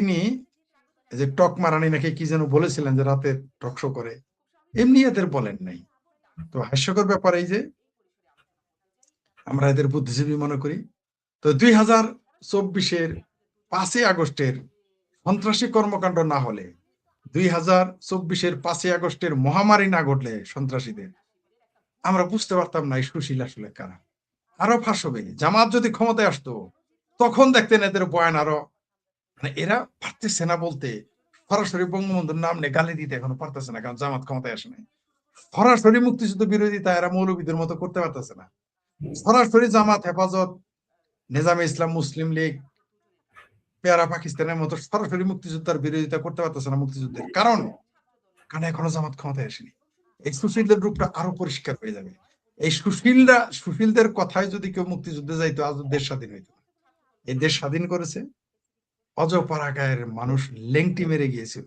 তিনি যে টক মারানি নাকি কি যেন বলেছিলেন যে রাতে টক শো করে, এমনি এদের বলেন নাই। তো হাস্যকর ব্যাপার এই যে আমরা এদের বুদ্ধিজীবী মনে করি। তো 2024-এর 5ই আগস্টের সন্ত্রাসী কর্মকাণ্ড না হলে, 2024-এর 5ই আগস্টের মহামারী না ঘটলে সন্ত্রাসীদের, আমরা বুঝতে পারতাম না এই সুশীল আসলে কারা। আরো ফাঁস হবে, জামাত যদি ক্ষমতায় আসতো তখন দেখতেন এদের বয়ান আরো, মানে এরা পারতেছে না বলতে, সরাসরি বঙ্গবন্ধুর নাম নিয়ে গালি দিতে এখনো পারতেছে না, কারণ জামাত ক্ষমতায় আসে নাই। সরাসরি মুক্তিযুদ্ধ বিরোধিতা এরা মৌলবীদের মতো করতে পারতেছে না। সরাসরি জামাত, হেফাজত, নেজামে ইসলাম, মুসলিম লীগ, পেয়ারা পাকিস্তানের মতো সরাসরি মুক্তিযোদ্ধার বিরোধিতা করতে পারতেছে না মুক্তিযুদ্ধের। কারণ এখনো জামাত ক্ষমতায় আসেনি। এই সুশীলদের রূপটা আরো পরিষ্কার হয়ে যাবে। এই সুশীলদের কথায় যদি কেউ মুক্তিযুদ্ধে যাইতো, আজ দেশ স্বাধীন হইতো। এই দেশ স্বাধীন করেছে অজপাড়া গায়ের মানুষ লেংটি মেরে গিয়েছিল,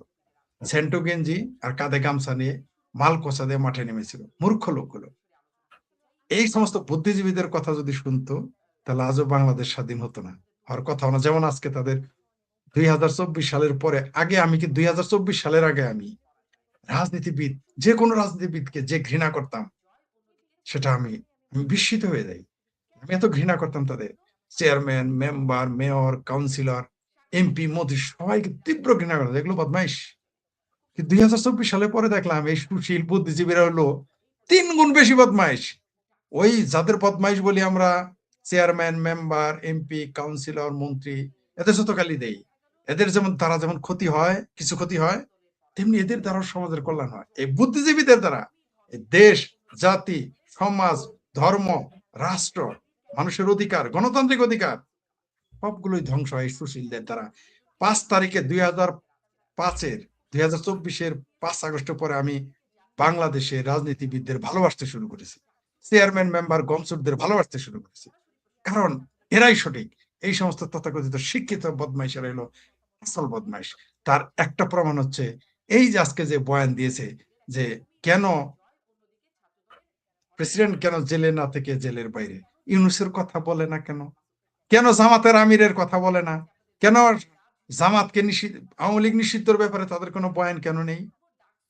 সেন্টো গেঞ্জি আর কাঁধে গামছা নিয়ে মাল কোচা দিয়ে মাঠে নেমেছিল মূর্খ লোকগুলো। এই সমস্ত বুদ্ধিজীবীদের কথা যদি শুনতো তাহলে আজও বাংলাদেশ স্বাধীন হতো না, হওয়ার কথা না। যেমন আজকে তাদের 2024 সালের পরে, আগে আমি কি 2024 সালের আগে আমি রাজনীতিবিদ, যে কোনো রাজনীতিবিদকে যে ঘৃণা করতাম, সেটা আমি বিস্মিত হয়ে যাই। আমি এত ঘৃণা করতাম তাদের, chairman, member, mayor, councillor, MP, মন্ত্রী, সবাইকে তীব্র ঘৃণা করতাম, এগুলো বদমাইশ। 2024 সালের পরে দেখলাম এই সুশীল বুদ্ধিজীবীরা হলো 3 গুণ বেশি বদমাইশ। ওই যাদের বদমাইশ বলি আমরা, চেয়ারম্যান, মেম্বার, এমপি, কাউন্সিলর, মন্ত্রী, এদের যত গালি দেই, এদের যেমন তারা যেমন ক্ষতি হয়, কিছু ক্ষতি হয়, তেমনি এদের দ্বারা সমাজের কল্যাণ হয়। এই বুদ্ধিজীবীদের দ্বারা দেশ, জাতি, সমাজ, ধর্ম, রাষ্ট্র, মানুষের অধিকার, গণতান্ত্রিক অধিকার সবগুলোই ধ্বংস হয় সুশীলদের দ্বারা। 5 তারিখে 2024-এর 5 আগস্টের পরে আমি বাংলাদেশে রাজনীতিবিদদের ভালোবাসতে শুরু করেছি, চেয়ারম্যান, মেম্বার, গমসুরদের ভালোবাসতে শুরু করেছি, কারণ এরাই সঠিক। এই সমস্ত তথাকথিত শিক্ষিত বদমাইশেরা এলো আসল বদমাইশ। তার একটা প্রমাণ হচ্ছে এই যে আজকে যে বয়ান দিয়েছে যে কেন প্রেসিডেন্ট কেন জেলে না থেকে জেলের বাইরে, ইউনূসের কথা বলে না কেন, কেন জামাতের আমিরের কথা বলে না, কেন জামাতকে নিষিদ্ধ, আওয়ামী লীগ নিষিদ্ধের ব্যাপারে তাদের কোনো বয়ান কেন নেই।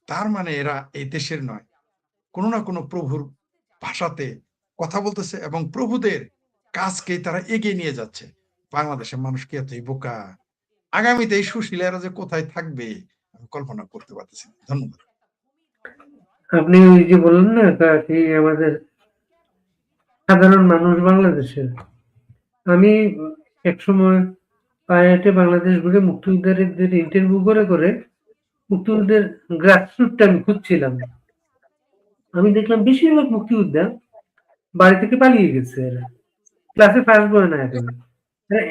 তার মানে এরা এই দেশের নয়, কোনো না কোনো প্রভুর ভাষাতে কথা বলতেছে এবং প্রভুদের কাজকে তারা এগিয়ে নিয়ে যাচ্ছে। বাংলাদেশের মানুষ কি এতই বোকা? আগামীতে এই সুশীলেরা যে কোথায় থাকবে আমি কল্পনা করতে পারতেছি না। ধন্যবাদ। আপনি ওই যে বললেন না এই আমাদের সাধারণ মানুষ বাংলাদেশের, আমি একসময় পায়ে হেঁটে বাংলাদেশ ঘুরে মুক্তিযোদ্ধাদের ইন্টারভিউ করে মুক্তিযুদ্ধের গ্রাসরুটটা আমি খুঁজছিলাম। আমি দেখলাম বেশিরভাগ মুক্তিযোদ্ধা বাড়ি থেকে পালিয়ে গেছে, এরা ক্লাসে ফার্স্ট বয় না এখন,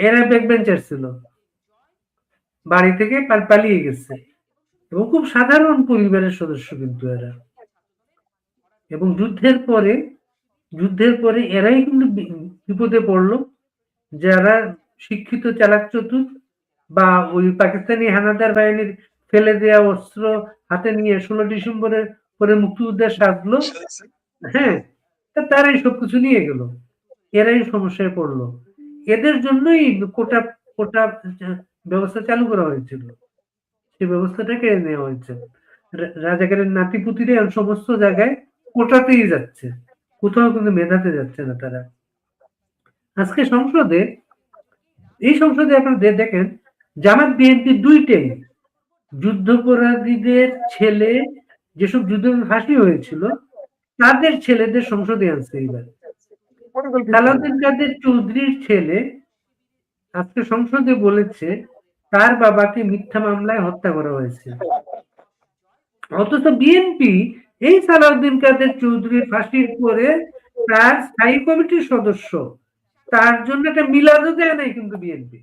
এরা ব্যাক বেঞ্চার ছিল, বাড়ি থেকে পালিয়ে গেছে এবং খুব সাধারণ পরিবারের সদস্য কিন্তু এরা। এবং যুদ্ধের পরে এরাই কিন্তু বিপদে পড়লো, যারা শিক্ষিত, চালাক, চতুর, বা ওই পাকিস্তানি হানাদার বাহিনীর ফেলে দেওয়া অস্ত্র হাতে নিয়ে 16 ডিসেম্বরের পরে মুক্তিযুদ্ধের সাজলো, হ্যাঁ, তারাই সবকিছু নিয়ে গেল, এরাই সমস্যায় পড়লো। এদের জন্যই কোটা কোটা ব্যবস্থা চালু করা হয়েছিল, সেই ব্যবস্থাটা কেড়ে নেওয়া হয়েছে। রাজাকারের নাতিপুতিরা সমস্ত জায়গায় কোটাতেই যাচ্ছে, কোথাও কিন্তু মেধাতে যাচ্ছে না তারা। আজকে এই সংসদে আপনারা দেখেন জামাত বিএনপি দুইটাই যুদ্ধাপরাধীদের ছেলে, যেসব যুদ্ধে ফাঁসি হয়েছিল তাদের ছেলেদের সংসদে আনছে। এবার সালাউদ্দিন কাদের চৌধুরীর ছেলে আজকে সংসদে বলেছে তার বাবাকে মিথ্যা মামলায় হত্যা করা হয়েছে, অথচ বিএনপি এই সালাউদ্দিন কাদের চৌধুরীর ফাঁসির পরে তার স্থায়ী কমিটির সদস্য, তার জন্য একটা মিলাদও দেয় নাই কিন্তু বিএনপি।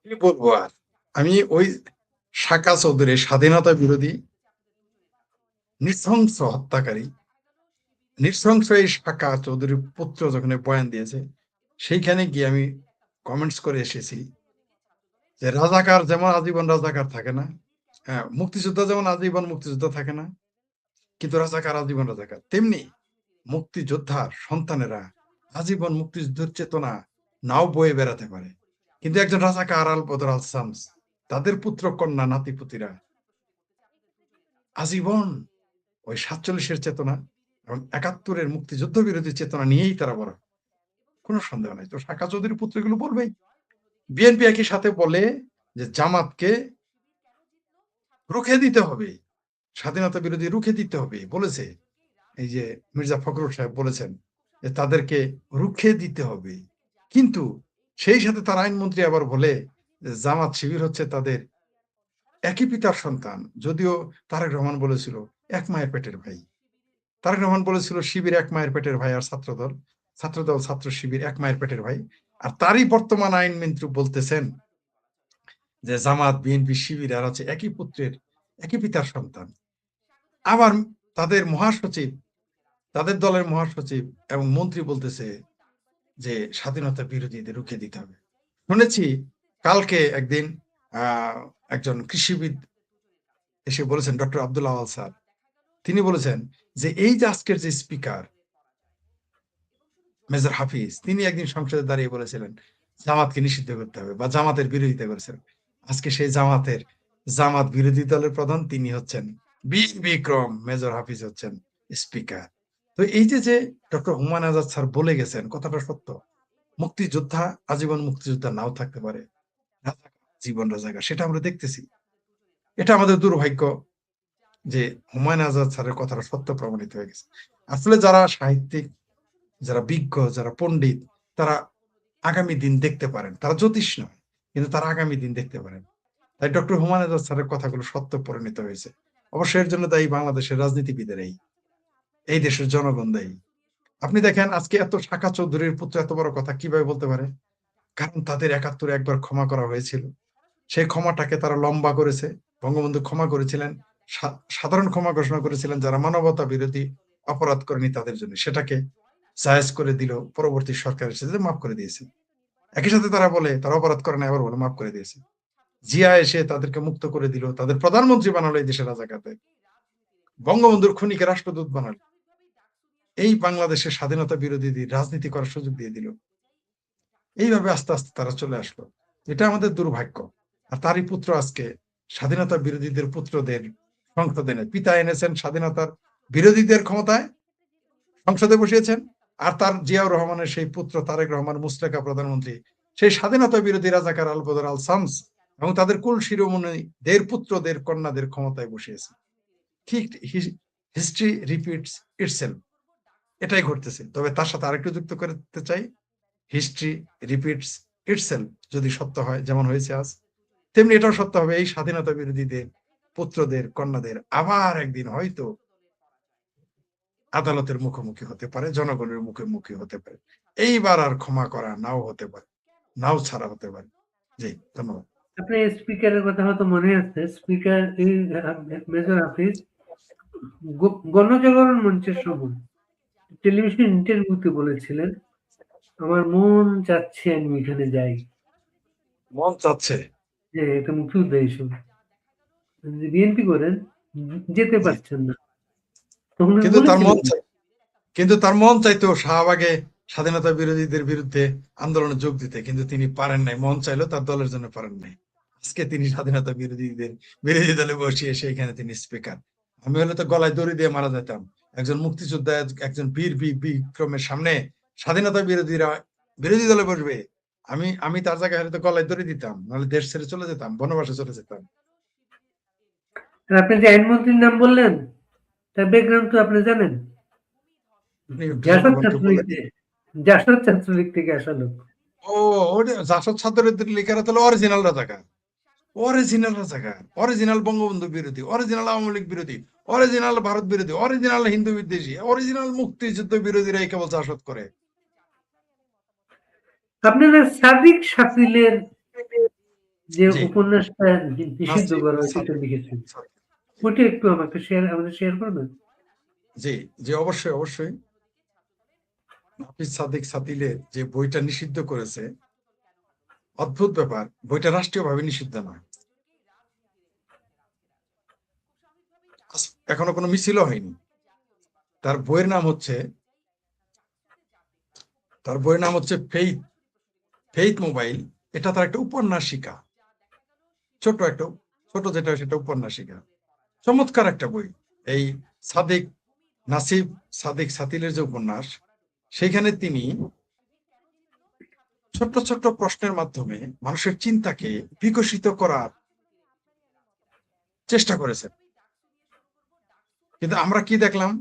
কি বলবো আর, আমি ওই সাকা চৌধুরী, স্বাধীনতা বিরোধী নৃশংস হত্যাকারী, নৃশংস এই সাকা চৌধুরীর পুত্র যখন বয়ান দিয়েছে, সেইখানে গিয়ে আমি কমেন্টস করে এসেছি যে রাজাকার যেমন আজীবন রাজাকার থাকে না, হ্যাঁ, মুক্তিযোদ্ধা যেমন আজীবন মুক্তিযোদ্ধা থাকে না, কিন্তু রাজাকার আজীবন রাজাকার, তেমনি মুক্তিযোদ্ধার সন্তানেরা আজীবন মুক্তিযুদ্ধের চেতনা নাও বয়ে বেড়াতে পারে, কিন্তু একজন রাজাকার আল বদর আল শামস, তাদের পুত্র কন্যা নাতিপুতিরা আজীবন ওই 47-এর চেতনা এবং 71-এর মুক্তিযুদ্ধ বিরোধী চেতনা নিয়েই তারা বড়, কোনো সন্দেহ নাই। তো সাকা চৌধুরীর পুত্র এগুলো বলবেই। বিএনপি একই সাথে বলে যে জামাতকে রুখে দিতে হবে, স্বাধীনতা বিরোধী রুখে দিতে হবে বলেছে। এই যে মির্জা ফখরুল সাহেব বলেছেন যে তাদেরকে রুখে দিতে হবে, কিন্তু সেই সাথে তার আইনমন্ত্রী আবার বলে যে জামাত শিবির হচ্ছে তাদের একই পিতার সন্তান। যদিও তারেক রহমান বলেছিল এক মায়ের পেটের ভাই, তারেক রহমান বলেছিল শিবির এক মায়ের পেটের ভাই, আর ছাত্রদল ছাত্র শিবির এক মায়ের পেটের ভাই। আর তারই বর্তমান আইনমন্ত্রী বলতেছেন যে জামাত বিএনপি শিবির আর হচ্ছে একই পুত্রের একই পিতার সন্তান। আবার তাদের মহাসচিব, তাদের দলের মহাসচিব এবং মন্ত্রী বলতেছে যে স্বাধীনতা বিরোধীদের রুখে দিতে হবে। শুনেছি কালকে একদিন একজন কৃষিবিদ এসে বলেছেন, ডক্টর আব্দুল আওয়াল স্যার, তিনি বলেছেন যে এই যে আজকের যে স্পিকার মেজর হাফিজ, তিনি একদিন সংসদে দাঁড়িয়ে বলেছিলেন জামাতকে নিষিদ্ধ করতে হবে বা জামাতের বিরোধিতা করেছেন। আজকে সেই জামাত বিরোধী দলের প্রধান তিনি হচ্ছেন বীর বিক্রম মেজর হাফিজ হচ্ছেন স্পিকার। তো এই যে ডক্টর হুমায়ুন আজাদ স্যার বলে গেছেন, কথাটা সত্য। মুক্তিযোদ্ধা আজীবন মুক্তিযোদ্ধা নাও থাকতে পারে, জীবন রাজাকার, সেটা আমরা দেখতেছি। এটা আমাদের দুর্ভাগ্য যে হুমায়ুন আজাদ স্যারের কথাটা সত্য প্রমাণিত হয়ে গেছে। আসলে যারা সাহিত্যিক, যারা বিজ্ঞ, যারা পণ্ডিত, তারা আগামী দিন দেখতে পারেন। তারা জ্যোতিষ নয়, কিন্তু তারা আগামী দিন দেখতে পারেন। তাই ডক্টর হুমায়ুন আজাদ স্যারের কথাগুলো সত্য পরিণত হয়েছে। অবশ্যই এর জন্য দায়ী বাংলাদেশের রাজনীতিবিদেরাই, এই দেশের জনগণ দায়ী। আপনি দেখেন আজকে এত সাকা চৌধুরীর পুত্র এত বড় কথা কিভাবে বলতে পারে? কারণ তাদের ৭১ একবার ক্ষমা করা হয়েছিল, সেই ক্ষমাটাকে তারা লম্বা করেছে। বঙ্গবন্ধু ক্ষমা করেছিলেন, সাধারণ ক্ষমা ঘোষণা করেছিলেন যারা মানবতা বিরোধী অপরাধ করেনি তাদের জন্য, সেটাকে জায়েজ করে দিল পরবর্তী সরকার এসে, মাফ করে দিয়েছে। একই সাথে তারা বলে তারা অপরাধ করে না, আবার বলে মাফ করে দিয়েছে। জিয়া এসে তাদেরকে মুক্ত করে দিল, তাদের প্রধানমন্ত্রী বানালো এই দেশের রাজাকারদের, বঙ্গবন্ধুর খুনিকে রাষ্ট্রদূত বানালো, এই বাংলাদেশের স্বাধীনতা বিরোধীদের রাজনীতি করার সুযোগ দিয়ে দিল। এইভাবে আস্তে আস্তে তারা চলে আসলো। এটা আমাদের দুর্ভাগ্য। আর তারই পুত্র আজকে স্বাধীনতা বিরোধীদের পুত্রদের সংসদে এনে, পিতা এনেছেন স্বাধীনতার বিরোধীদের ক্ষমতায়, সংসদে বসিয়েছেন। আর তার জিয়াউর রহমানের সেই পুত্র তারেক রহমান, মুস্তাকা প্রধানমন্ত্রী, সেই স্বাধীনতা বিরোধী রাজাকার আল বদর আল শামস এবং তাদের কুল শিরোমণিদের পুত্রদের কন্যাদের ক্ষমতায় বসিয়েছে। ঠিক হিস্ট্রি রিপিটস ইটসেলফ, এটাই ঘটতেছে। তবে তার সাথে আরেকটু যুক্ত করতে চাই, হিস্ট্রি রিপিটস ইটসেলফ যদি সত্য হয়, যেমন হয়েছে আজ, তেমনি এটাও সত্য হবে এই স্বাধীনতা বিরোধীদের পুত্রদের কন্যাদের আবার একদিন হয়তো আদালতের মুখোমুখি হতে পারে, জনগণের মুখোমুখি হতে পারে। এইবার আর ক্ষমা করা নাও হতে পারে, নাও ছাড়া হতে পারে। জি, ধন্যবাদ। আপনার স্পিকারের কথা হয়তো মনে আছে, স্পিকার মেজর হাফিজ গণজাগরণ মঞ্চের সময় টেলিভিশন ইন্টারভিউতে বলেছিলেন, আমার মন চাচ্ছে আমি এখানে যাই। মন চাচ্ছে, যে এটা মুক্তিযোদ্ধা হিসেবে বিএনপি করেন, যেতে পারছেন না, তখন কিন্তু তার বলেছিলেন মন চাই, কিন্তু তার মন চাইতো শাহবাগে স্বাধীনতা বিরোধীদের বিরুদ্ধে আন্দোলনে যোগ দিতে, কিন্তু তিনি পারেন নাই। মন চাইলো, তার দলের জন্য পারেন নাই। আজকে তিনি স্বাধীনতা বিরোধী দলে বসিয়ে সেইখানে তিনি স্পিকার। আমি হলে তো গলায় দড়ি দিয়ে মারা যেতাম। একজন মুক্তিযোদ্ধা, একজন বীর বিক্রমের সামনে স্বাধীনতা বিরোধী দলে বসবে, আমি তার জায়গায় হলে তো গলায় দড়ি দিতাম, নাহলে দেশ ছেড়ে চলে যেতাম, বনবাসে চলে যেতাম। আপনি যে আইনমন্ত্রীর নাম বললেন, তার ব্যাকগ্রাউন্ড তো আপনি জানেন। আপনি একটু জাসদ জনগণকে বলে ছাত্রলীগ দিন। জাসদ ছাত্রলীগ থেকে আসা লোক। ও, ওটা জাসদ ছাত্রদের লেখারা তাহলে অরিজিনাল রাজাকার, অরিজিনাল বঙ্গবন্ধু বিরোধী, অরিজিনাল আওয়ামী লীগ বিরোধী, অরিজিনাল ভারত বিরোধী, অরিজিনাল হিন্দু বিদ্বেষী, অরিজিনাল মুক্তিযুদ্ধ বিরোধীরা কেবল চাষত করে। আপনারা সাদিক শাকিলের যে জি, উপন্যাসটা নিষিদ্ধ নাসির করা হয়েছে সাদিক। লিখেছেন, ওইটা একটু আমাকে শেয়ার করবেন? জি, জি, অবশ্যই অবশ্যই। নাফিস সাদিক সাতিলের যে বইটা নিষিদ্ধ করেছে, অদ্ভুত ব্যাপার, বইটা রাষ্ট্রীয়ভাবে নিষিদ্ধ নয়, এখনো কোনো মিছিলও হয়নি। তার বইয়ের নাম হচ্ছে তার বইয়ের নাম হচ্ছে ফেইথ ফেইথ মোবাইল। এটা তার একটা উপন্যাসিকা, ছোট যেটা সেটা উপন্যাসিকা, চমৎকার একটা বই। এই সাদিক সাদিক সাতিলের যে উপন্যাস, সেখানে তিনি ছোট্ট ছোট্ট প্রশ্নের মাধ্যমে মানুষের চিন্তাকে বিকশিত করার চেষ্টা করেছেন। কিন্তু আমরা কি দেখলাম,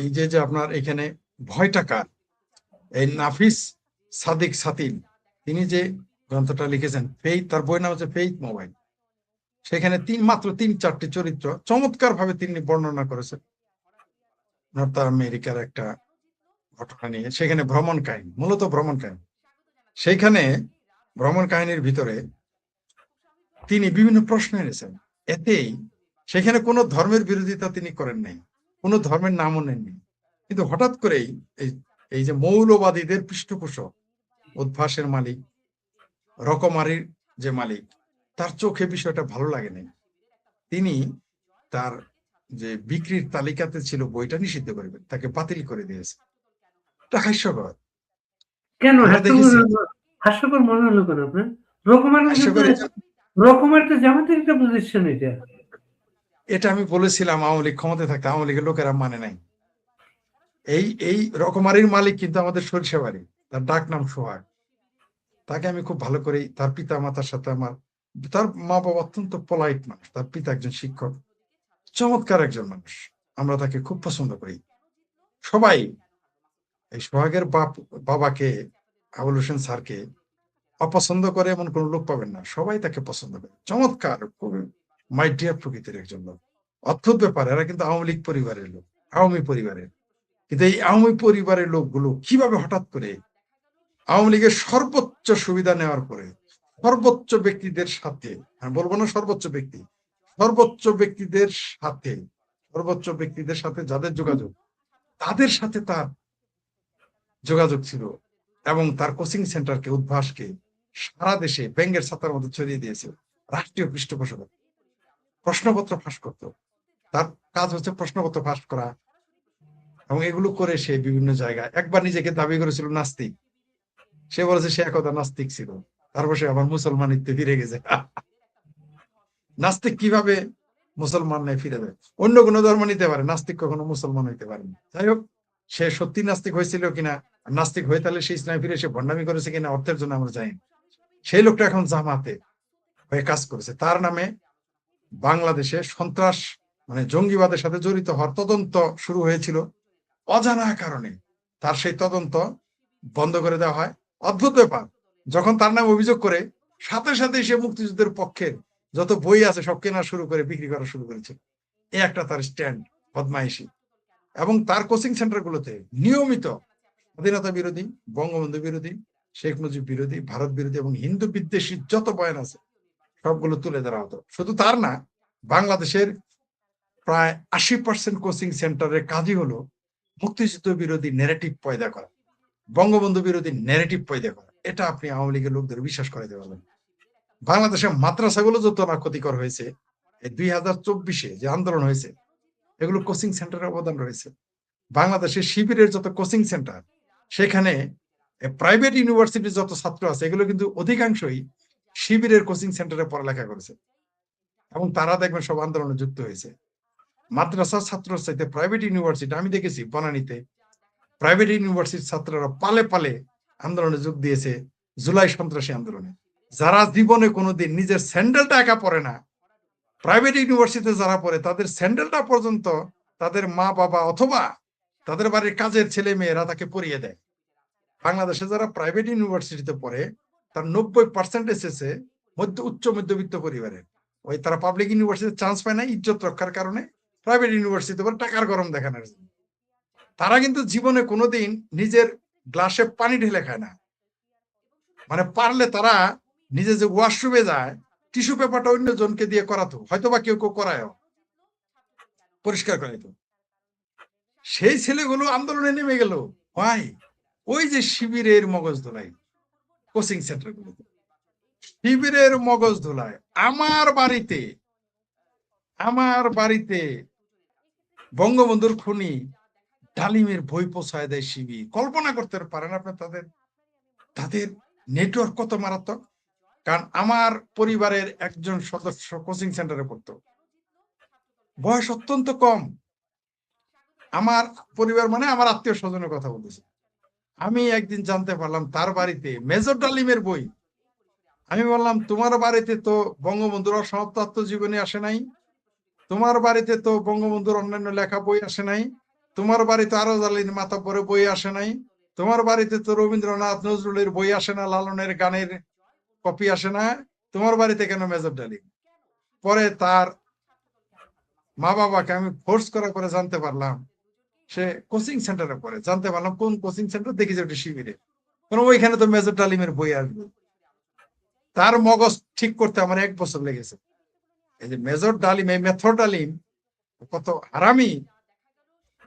এই যে আপনার এখানে ভয়টা কার, এই নাফিস সাদিক সাতিল তিনি যে গ্রন্থটা লিখেছেন ফেইথ, তার বই নাম হচ্ছে ফেইথ মোবাইল। সেখানে মাত্র 3-4টি চরিত্র চমৎকার ভাবে তিনি বর্ণনা করেছেন নর্থ আমেরিকার একটা ঘটনা নিয়ে। সেখানে ভ্রমণ কাহিনী, মূলত ভ্রমণ কাহিনী। সেইখানে ভ্রমণ কাহিনীর ভিতরে তিনি বিভিন্ন প্রশ্ন এনেছেন। এতেই সেখানে কোনো ধর্মের বিরোধিতা তিনি করেন নাই, কোনো ধর্মের নামও নেননি। কিন্তু হঠাৎ করেই এই যে মৌলবাদীদের পৃষ্ঠপোষক, উদ্ভাসের মালিক, রকমারির যে মালিক, তার চোখে বিষয়টা ভালো লাগে নাই। তিনি তার যে বিক্রির তালিকাতে ছিল বইটা নিষিদ্ধ করবেন, তাকে বাতিল করে দিয়েছে। এটা হাস্যকর। কেন আমরা দেখেছি হাস্যকর মনে হলো কেন আপনার? রকমার তো জামাতের একটা পজিশন এটা। এটা আমি বলেছিলাম আওয়ামী লীগ ক্ষমতায় থাকতে আওয়ামী লীগের লোকেরা মানে নাই। এই রকমারির মালিক কিন্তু আমাদের সরিষাবাড়ি, তার ডাক নাম সোহাগ। তাকে আমি খুব ভালো করেই, তার পিতা মাতার সাথে তার মা বাবা অত্যন্ত পোলাইট মানুষ, তার পিতা একজন শিক্ষক, চমৎকার একজন মানুষ। আমরা তাকে খুব পছন্দ করি সবাই। এই সোহাগের বাবাকে, আবুল হোসেন স্যারকে অপছন্দ করে এমন কোন লোক পাবেন না, সবাই তাকে পছন্দ করে। চমৎকার, খুবই মাই ডিয়ার প্রকৃতির একজন লোক। অদ্ভুত ব্যাপার, এরা কিন্তু আওয়ামী লীগ পরিবারের লোক, আওয়ামী পরিবারের। কিন্তু এই আওয়ামী পরিবারের লোকগুলো কিভাবে হঠাৎ করে আওয়ামী লীগের সর্বোচ্চ সুবিধা নেওয়ার পরে সর্বোচ্চ ব্যক্তিদের সাথে, আমি বলবো না সর্বোচ্চ ব্যক্তি, সর্বোচ্চ ব্যক্তিদের সাথে যাদের যোগাযোগ, তাদের সাথে তার যোগাযোগ ছিল। এবং তার কোচিং সেন্টারকে, উদ্ভাসকে সারা দেশে ব্যাঙ্গের ছাতার মতো ছড়িয়ে দিয়েছে। রাষ্ট্রীয় পৃষ্ঠপোষকতা, প্রশ্নপত্র ফাঁস করত, তার কাজ হচ্ছে প্রশ্নপত্র ফাঁস করা। এবং এগুলো করে সে বিভিন্ন জায়গায়, একবার নিজেকে দাবি করেছিল নাস্তিক। সে বলেছে সে একদা নাস্তিক ছিল, তারপর সে আবার মুসলমানিত্বে ফিরে গেছে। নাস্তিক কিভাবে মুসলমান নেই ফিরে যায়? অন্য কোনো ধর্ম নিতে পারে, নাস্তিক কখনো মুসলমান হইতে পারে না। যাই হোক, সে সত্যি নাস্তিক হয়েছিল কিনা, নাস্তিক হয়ে তাহলে সে ইসলাম ফিরে সে ভণ্ডামি করেছে কিনা অর্থের জন্য আমরা জানি। সেই লোকটা এখন জামাতে হয়ে কাজ করেছে। তার নামে বাংলাদেশে সন্ত্রাস, মানে জঙ্গিবাদের সাথে জড়িত হওয়ার তদন্ত শুরু হয়েছিল অজানা কারণে। তার সেই তদন্ত বন্ধ করে দেওয়া হয়। অদ্ভুত ব্যাপার, যখন তার নামে অভিযোগ করে, সাথে সাথে সে মুক্তিযুদ্ধের পক্ষের যত বই আছে সব কেনা শুরু করে বিক্রি করা শুরু করেছে। এই একটা তার স্ট্যান্ড, বদমাইশি। এবং তার কোচিং সেন্টার গুলোতে নিয়মিত স্বাধীনতা বিরোধী, বঙ্গবন্ধু বিরোধী, শেখ মুজিব বিরোধী, ভারত বিরোধী এবং হিন্দু বিদ্বেষী যত বয়ান আছে সবগুলো তুলে ধরা হতো। শুধু তার না, বাংলাদেশের প্রায় 80% কোচিং সেন্টারের কাজই হলো মুক্তিযুদ্ধ বিরোধী ন্যারেটিভ পয়দা করা, বঙ্গবন্ধু বিরোধী ন্যারেটিভ পয়দা করা। এটা আপনি আওয়ামী লীগের লোকদের বিশ্বাস করাতে পারবেন। বাংলাদেশের মাদ্রাসাগুলো যত না ক্ষতিকর হয়েছে, এই 2024-এ যে আন্দোলন হয়েছে, এগুলো কোচিং সেন্টারের অবদান রয়েছে। বাংলাদেশের শিবিরের যত কোচিং সেন্টার, সেখানে প্রাইভেট ইউনিভার্সিটির যত ছাত্র আছে, এগুলো কিন্তু অধিকাংশই শিবিরের কোচিং সেন্টারে পড়ালেখা করেছে এবং তারা দেখবেন সব আন্দোলনে যুক্ত হয়েছে। মাদ্রাসার ছাত্র চাইতে প্রাইভেট ইউনিভার্সিটি, আমি দেখেছি বনানীতে প্রাইভেট ইউনিভার্সিটির ছাত্ররা পালে পালে আন্দোলনে যোগ দিয়েছে, জুলাই সন্ত্রাসী আন্দোলনে। যারা জীবনে কোনোদিন নিজের স্যান্ডেলটা একা পরে না, প্রাইভেট ইউনিভার্সিটিতে যারা পড়ে, তাদের স্যান্ডেলটা পর্যন্ত তাদের মা বাবা অথবা তাদের বাড়ির কাজের ছেলে মেয়েরা তাকে পরিয়ে দেয়। বাংলাদেশে যারা প্রাইভেট ইউনিভার্সিটিতে পড়ে, তার 90% এসেছে উচ্চ মধ্যবিত্ত পরিবারের। ওই তারা পাবলিক ইউনিভার্সিটিতে চান্স পায় না ইজ্জত রক্ষার কারণে, প্রাইভেট ইউনিভার্সিটিতে পড়ে টাকার গরম দেখানোর জন্য। তারা কিন্তু জীবনে কোনোদিন নিজের গ্লাসে পানি ঢেলে খায় না। মানে পারলে তারা নিজে যে ওয়াশরুমে যায়, টিস্যু পেপারটা অন্য জনকে দিয়ে করাতো, হয়তো বা কেউ কেউ করায়ও, পরিষ্কার করাইতো। সেই ছেলেগুলো আন্দোলনে নেমে গেল। ভাই, ওই যে শিবিরের মগজ ধোলাই কোচিং সেন্টার গুলোতে, শিবিরের মগজ ধোলায় আমার বাড়িতে বঙ্গবন্ধুর খুনি ডালিমের বই পৌঁছায় দেয় শিবির। কল্পনা করতে পারেন আপনি তাদের তাদের নেটওয়ার্ক কত মারাত্মক। কারণ আমার পরিবারের একজন সদস্য কোচিং সেন্টারে পড়তো, বয়স অত্যন্ত কম। আমার পরিবার মানে আমার আত্মীয় স্বজনের কথা বলতেছি। আমি একদিন জানতে পারলাম তার বাড়িতে মেজর ডালিমের বই। আমি বললাম, তোমার বাড়িতে তো বঙ্গবন্ধুর অসমাপ্ত আত্মজীবনী আসে নাই, তোমার বাড়িতে তো বঙ্গবন্ধুর অন্যান্য লেখা বই আসে নাই, তোমার বাড়িতে আরো আলীর মাতাব্বরের বই আসে নাই, তোমার বাড়িতে তো রবীন্দ্রনাথ নজরুলের বই আসে না, লালনের গানের কপি আসে না, তোমার বাড়িতে কেন মেজর ডালিম? পরে তার মা বাবাকে আমি ফোর্স করে জানতে পারলাম সে কোচিং সেন্টারে পড়ে। জানতে পারলাম কোন কোচিং সেন্টার, দেখি যে ওটা শিবিরে। কারণ ওইখানে তো মেজর ডালিমের বই আসবে। তার মগজ ঠিক করতে আমার 1 বছর লেগেছে। এই যে মেজর ডালিম, এই মেথর ডালিম কত হারামি,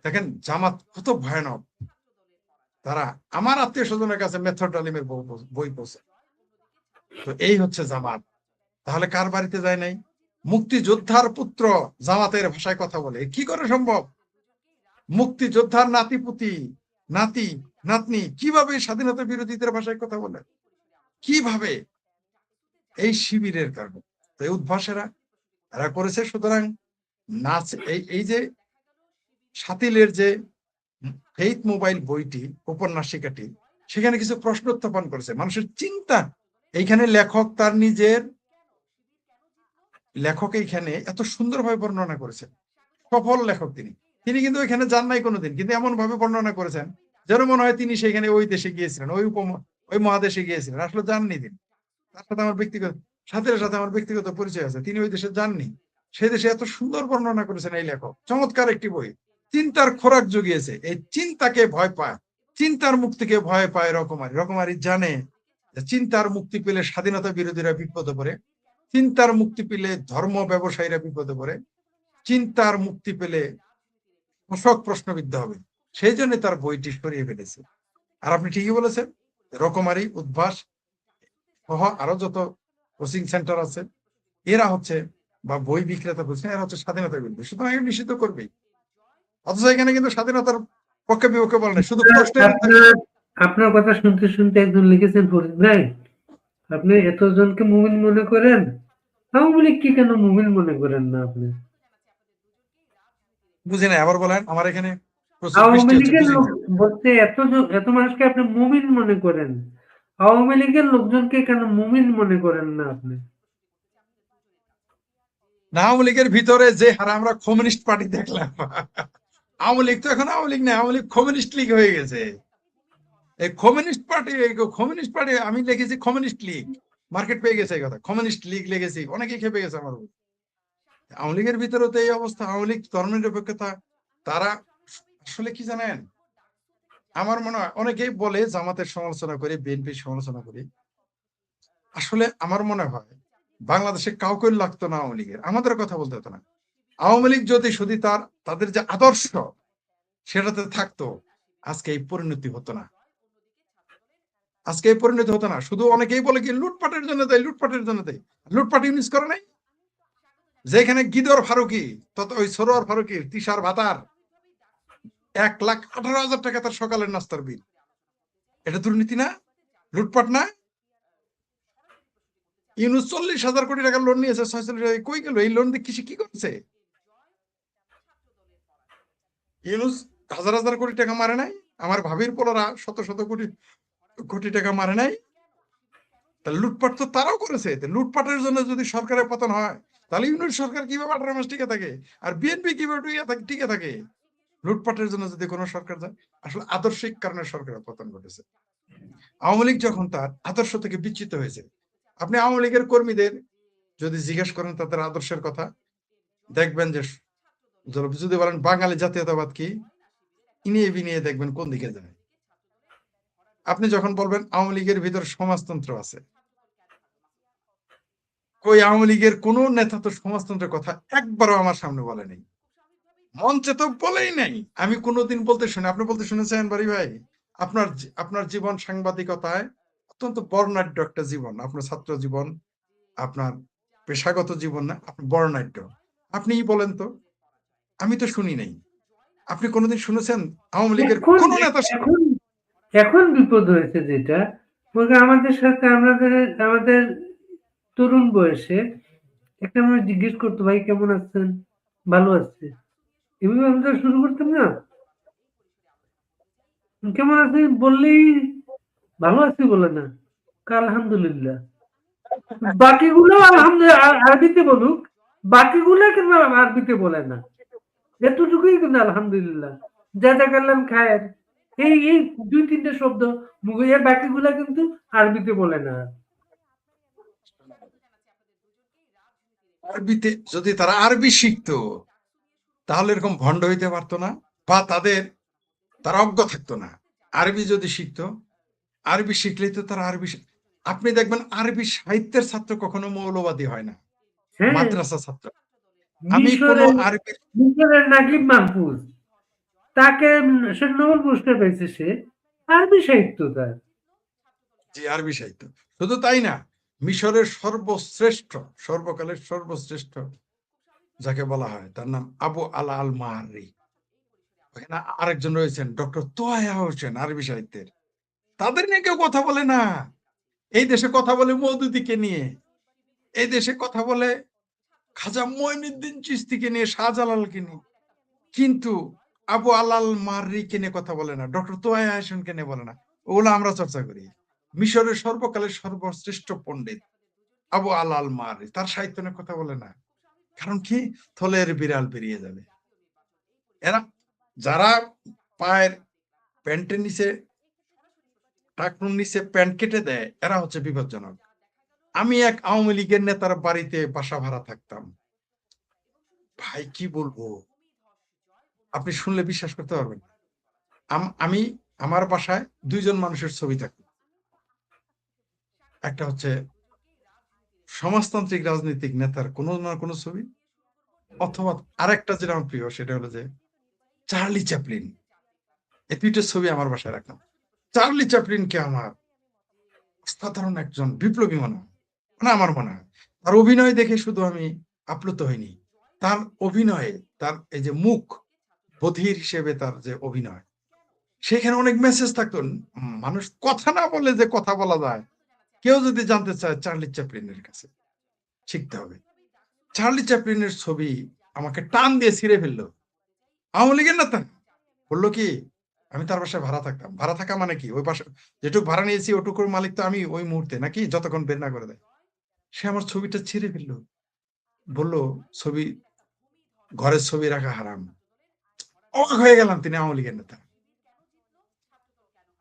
দেখেন জামাত কত ভয়ানক। তারা আমার আত্মীয় স্বজনের কাছে মেথর ডালিমের বই পৌঁছে। তো এই হচ্ছে জামাত। তাহলে কার বাড়িতে যায় নাই? মুক্তিযোদ্ধার পুত্র জামাতের ভাষায় কথা বলে, কি করে সম্ভব? মুক্তিযোদ্ধার নাতিপুতি, নাতি, নাতনি কিভাবে স্বাধীনতা বিরোধীদের ভাষায় কথা বলে? কিভাবে? এই শিবিরের কারণে। তো এই উদ্ভাসেরা এরা করেছে। সুতরাং নাচ, এই যে শাতিলের যে ফেইথ মোবাইল বইটি, উপন্যাসিকাটি, সেখানে কিছু প্রশ্ন উত্থাপন করেছে মানুষের চিন্তা। এইখানে লেখক তার নিজের লেখক এইখানে এত সুন্দরভাবে বর্ণনা করেছেন। সফল লেখক তিনি। তিনি কিন্তু ওইখানে যান নাই কোনোদিন, কিন্তু এমন ভাবে বর্ণনা করেছেন যেন মনে হয় তিনি সেখানে ওই দেশে গিয়েছিলেন, ওই মহাদেশে গিয়েছিলেন। আসলে যাননি তিনি। তার সাথে আমার ব্যক্তিগত সাথীর সাথে আমার ব্যক্তিগত পরিচয় আছে, তিনি ওই দেশে যাননি। সেই দেশে এত সুন্দর বর্ণনা করেছেন এই লেখক। চমৎকার একটি বই, চিন্তার খোরাক জুগিয়েছে। এই চিন্তাকে ভয় পায়, চিন্তার মুক্তিকে ভয় পায় রকমারি। রকমারি জানে যে চিন্তার মুক্তি পেলে স্বাধীনতা বিরোধীরা বিপদে পড়ে, চিন্তার মুক্তি পেলে ধর্ম ব্যবসায়ীরা বিপদে পড়ে, চিন্তার মুক্তি পেলে পোষক প্রশ্নবিদ্ধ হবে। সেই জন্য তার বইটি সরিয়ে ফেলেছে। আর আপনি ঠিকই বলেছেন, রকমারি, উদ্ভাস সহ আরো যত কোচিং সেন্টার আছে, এরা হচ্ছে, বা বই বিক্রেতা বলছেন, এরা হচ্ছে স্বাধীনতা বিরোধী। সুতরাং নিষিদ্ধ করবেই। অথচ এখানে কিন্তু স্বাধীনতার পক্ষে বিপক্ষে বলে না, শুধু প্রশ্নের উত্তর। আপনার কথা শুনতে শুনতে একজন লিখেছেন, ফরিদ ভাই আপনি এতজনকে মুমিন মনে করেন, আওয়ামী লীগকে কেন মুমিন মনে করেন না আপনি? বুঝি না, আবার বলেন। আমার এখানে প্রচুর বৃষ্টি আওয়ামী হচ্ছে, লীগের বুঝি লোক না। বলতে এত মানুষকে আপনি মুমিন মনে করেন, আওয়ামী লীগের লোকজনকে কেন মুমিন মনে করেন না আপনি? আওয়ামী লীগের ভিতরে যে হারা আমরা কমিউনিস্ট পার্টি দেখলাম, আওয়ামী লীগ তো এখন আওয়ামী লীগ না, আওয়ামী লীগ কমিউনিস্ট লীগ হয়ে গেছে। এই কমিউনিস্ট পার্টি আমি লিখেছি কমিউনিস্ট লীগ, মার্কেট পেয়ে গেছে এই কথা, কমিউনিস্ট লীগ লিখেছি, অনেকেই খেপে গেছে আমার উপর। আওয়ামী লীগের ভিতরে তো এই অবস্থা। আওয়ামী লীগ ধর্মনিরপেক্ষতা, তারা আসলে কি জানেন, আমার মনে হয় অনেকেই বলে জামাতের সমালোচনা করে, বিএনপির সমালোচনা করি। আসলে আমার মনে হয় বাংলাদেশে কাউকে লাগতো না আওয়ামী লীগের, আমাদের কথা বলতে হতো না। আওয়ামী লীগ যদি শুধু তাদের যে আদর্শ সেটাতে থাকতো, আজকে এই পরিণতি হতো না। আজকে এই পরিণতি হতো না। শুধু অনেকেই বলে কি লুটপাটের জন্য দেয়, লুটপাটের জন্য দেয়। লুটপাট ইউনিস করে নাই? যেখানে গিদর ফারুকি, তত ওই সরোয়ার ফারুকির তিশার ভাতার 1,18,000 টাকা তার সকালের নাস্তার বিল। এটা দুর্নীতি না? লুটপাট না? ইউনুস 40,000 কোটি টাকার লোন নিয়েছে, 46 কই গেল এই লোন দিয়ে? কি করছে ইউনুস? হাজার হাজার কোটি টাকা মারে নাই? আমার ভাবির পোলারা শত শত কোটি কোটি টাকা মারে নাই? তাহলে লুটপাট তো তারাও করেছে। লুটপাটের জন্য যদি সরকারের পতন হয়, তাহলে ইউনিট সরকার কিভাবে 18 মাস টিকে থাকে, আর বিএনপি কিভাবে টিকে থাকে? লুটপাটের জন্য যদি কোনো সরকার যায়, আসলে আদর্শিক কারণে সরকারের পতন ঘটেছে। আওয়ামী লীগ যখন তার আদর্শ থেকে বিচ্যুত হয়েছে, আপনি আওয়ামী লীগের কর্মীদের যদি জিজ্ঞেস করেন তাদের আদর্শের কথা, দেখবেন যে যদি বলেন বাঙালি জাতীয়তাবাদ কি, ইনিয়ে বিনিয়ে দেখবেন কোন দিকে যায়। আপনি যখন বলবেন আওয়ামী লীগের ভিতর সমাজতন্ত্র আছে, কই আওয়ামী লীগের কোন নেতা তো সমাজতন্ত্রের কথা একবারও আমার সামনে বলেনি, মঞ্চে তো বলেই নাই। আমি কোনোদিন বলতে শুনি, আপনি বলতে শুনেছেন বাড়ি ভাই? আপনার জীবন সাংবাদিকতায় অত্যন্ত বর্ণাঢ্য একটা জীবন, আপনার ছাত্র জীবন, আপনার পেশাগত জীবন না, আপনার বর্ণাঢ্য। আপনিই বলেন তো, আমি তো শুনি নাই আপনি কোনোদিন শুনেছেন আওয়ামী লীগের এখন কোন নেতার সাথে? এখন এখন বিপদ হয়েছে যেটা, আমাদের সাথে আমাদের তরুণ বয়সে একটা মানুষ জিজ্ঞেস করতো, ভাই কেমন আছেন? ভালো আছে। এভাবে আমরা শুরু করতাম না? কেমন আছেন বললেই ভালো আছি বলে না। আলহামদুলিল্লাহ। বাকিগুলো আলহামদুলিল্লাহ আরবিতে বলুক, বাকিগুলো কিন্তু আরবিতে বলে না। এতটুকুই কিন্তু আলহামদুলিল্লাহ। জাযাকাল্লাহ খায়ের। এই ২-৩ শব্দ এর বাকিগুলা কিন্তু আরবিতে বলে না। আরবিতে যদি তারা আরবি শিখতো তাহলে এরকম ভণ্ড হইতে পারতো না, বা তারা অজ্ঞ থাকতো না। আরবি যদি শিখতো, আরবি শিখলেই তো তারা আপনি দেখবেন আরবি সাহিত্যের ছাত্র কখনো মৌলবাদী হয় না, হ্যাঁ, মাদ্রাসা ছাত্র। আমি কোনো মিশরের আরবি মিশরের নাগিব মাহফুজ তাকে সে নোবেল পুরস্কার পেয়েছে সে। আরবি সাহিত্য তার। যে আরবি সাহিত্য, শুধু তাই না, মিশরের সর্বশ্রেষ্ঠ, সর্বকালের সর্বশ্রেষ্ঠ যাকে বলা হয় তার নাম আবু আলা আল মাহারি। ওখানে আরেকজন রয়েছেন ডক্টর তোয়ায়া হোসেন, আরবি সাহিত্যের। তাদের নিয়ে কেউ কথা বলে না। এই দেশে কথা বলে মওদুদিকে নিয়ে, এই দেশে কথা বলে খাজা মঈনুদ্দিন চিশতিকে নিয়ে, শাহজালালকে নিয়ে, কিন্তু আবু আলাল মাররিকে নিয়ে কথা বলে না, ডক্টর তোয়ায়া হোসেনকে নিয়ে বলে না। ওগুলো আমরা চর্চা করি। মিশরের সর্বকালের সর্বশ্রেষ্ঠ পণ্ডিত আবু আলাল মাররি, তার সাহিত্য নিয়ে কথা বলে না। কারণ কি? থলের বিড়াল বেরিয়ে যাবে। এরা যারা পায়ের প্যান্টের নিচে, টাকনুর নিচে প্যান্ট কেটে দেয়, এরা হচ্ছে বিপজ্জনক। আমি এক আওয়ামী লীগের নেতার বাড়িতে বাসা ভাড়া থাকতাম। ভাই কি বলবো, আপনি শুনলে বিশ্বাস করতে পারবেন না। আমি আমার বাসায় ২ জন মানুষের ছবি থাকে। একটা হচ্ছে সমাজতান্ত্রিক রাজনৈতিক নেতার কোনো না কোনো ছবি, অথবা আরেকটা যেটা আমার প্রিয় সেটা হলো যে চার্লি চ্যাপলিন। এই ২টা ছবি আমার বাসায় রাখলাম। চার্লি চ্যাপলিনকে আমার অসাধারণ একজন বিপ্লবী মনে হয়, মানে আমার মনে হয়। তার অভিনয় দেখে শুধু আমি আপ্লুত হইনি, তার অভিনয়ে, তার এই যে মুখ বধির হিসেবে তার যে অভিনয়, সেখানে অনেক মেসেজ থাকতো। মানুষ কথা না বলে যে কথা বলা যায়, কেউ যদি জানতে চায় চার্লি চ্যাপলিনের কাছে শিখতে হবে। চার্লি চ্যাপলিনের ছবি আমাকে টান দিয়ে ছিঁড়ে ফেললো। আওয়ামী লীগের নেতা বললো কি, আমি তার বাসায় ভাড়া থাকতাম। ভাড়া থাকা মানে কি, ওই বাসা যেটুকু ভাড়া নিয়েছি ওটুকুর মালিক তো আমি ওই মুহূর্তে, নাকি যতক্ষণ বের না করে দেয়। সে আমার ছবিটা ছিঁড়ে ফেললো, বললো ছবি, ঘরের ছবি রাখা হারাম। অবাক হয়ে গেলাম, তিনি আওয়ামী লীগের নেতা।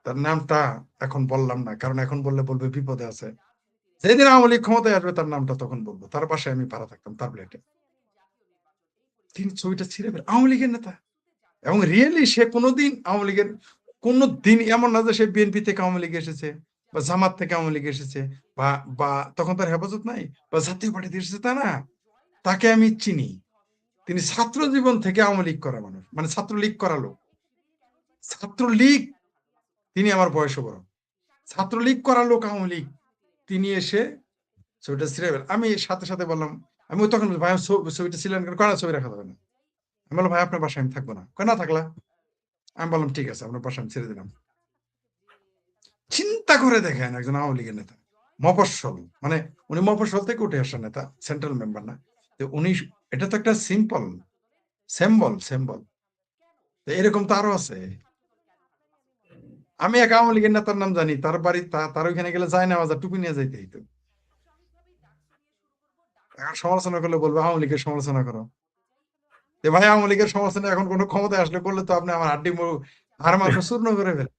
তার নামটা এখন বললাম না, কারণ এখন বললে বলবে বিপদে আছে। যেদিন আওয়ামী লীগ ক্ষমতায় আসবে তার নামটা তখন বলবো। তার বাসায় আমি ভাড়া থাকতাম, তার ফ্ল্যাটে। তিনি ছবিটা ছিঁড়ে ফেলে, আওয়ামী লীগের নেতা। এবং রিয়েলি সে কোনোদিন আওয়ামী লীগের, কোনোদিন এমন না যে সে বিএনপি থেকে আওয়ামী লীগে এসেছে, বা জামাত থেকে আওয়ামী লীগে এসেছে, বা বা তখন তার হেফাজত নাই, বা জাতীয় পার্টিতে এসেছে, তা না। তাকে আমি চিনি। তিনি ছাত্র জীবন থেকে আওয়ামী লীগ করা মানুষ, মানে ছাত্রলীগ করা লোক। ছাত্রলীগ, তিনি আমার বয়সও বড়। ছাত্রলীগ করা লোক আওয়ামী লীগ, তিনি এসে ছবিটা ছিঁড়ে ফেলে। আমি সাথে সাথে বললাম, আমি তখন ভাই ছবিটা ছিলেন কেন, কয় না ছবি রাখা যাবে না। আমি বললাম ভাই আপনার বাসায় আমি থাকবো না, কয় না থাকলা। আমি বললাম ঠিক আছে, আপনার বাসায় আমি ছেড়ে দিলাম। চিন্তা করে দেখেন, একজন আওয়ামী লীগের নেতা, মফস্বল, মানে উনি মফস্বল থেকে উঠে আসা নেতা, সেন্ট্রাল মেম্বার না। তো উনি, এটা তো একটা সিম্পল সেম্বল। এরকম তো আরো আছে। আমি এক আওয়ামী লীগের নেতার নাম জানি, তার বাড়ি তার ওইখানে গেলে যায় না, বাজার টুপি নিয়ে যাইতে হইতো। এখন সমালোচনা করলে বলবে আওয়ামী লীগের সমালোচনা করো। ভাই আওয়ামী লীগের সমালোচনা এখন কোনো ক্ষমতায় আসলে করলে তো আপনি আমার হাড় মাংস চূর্ণ করে ফেলেন।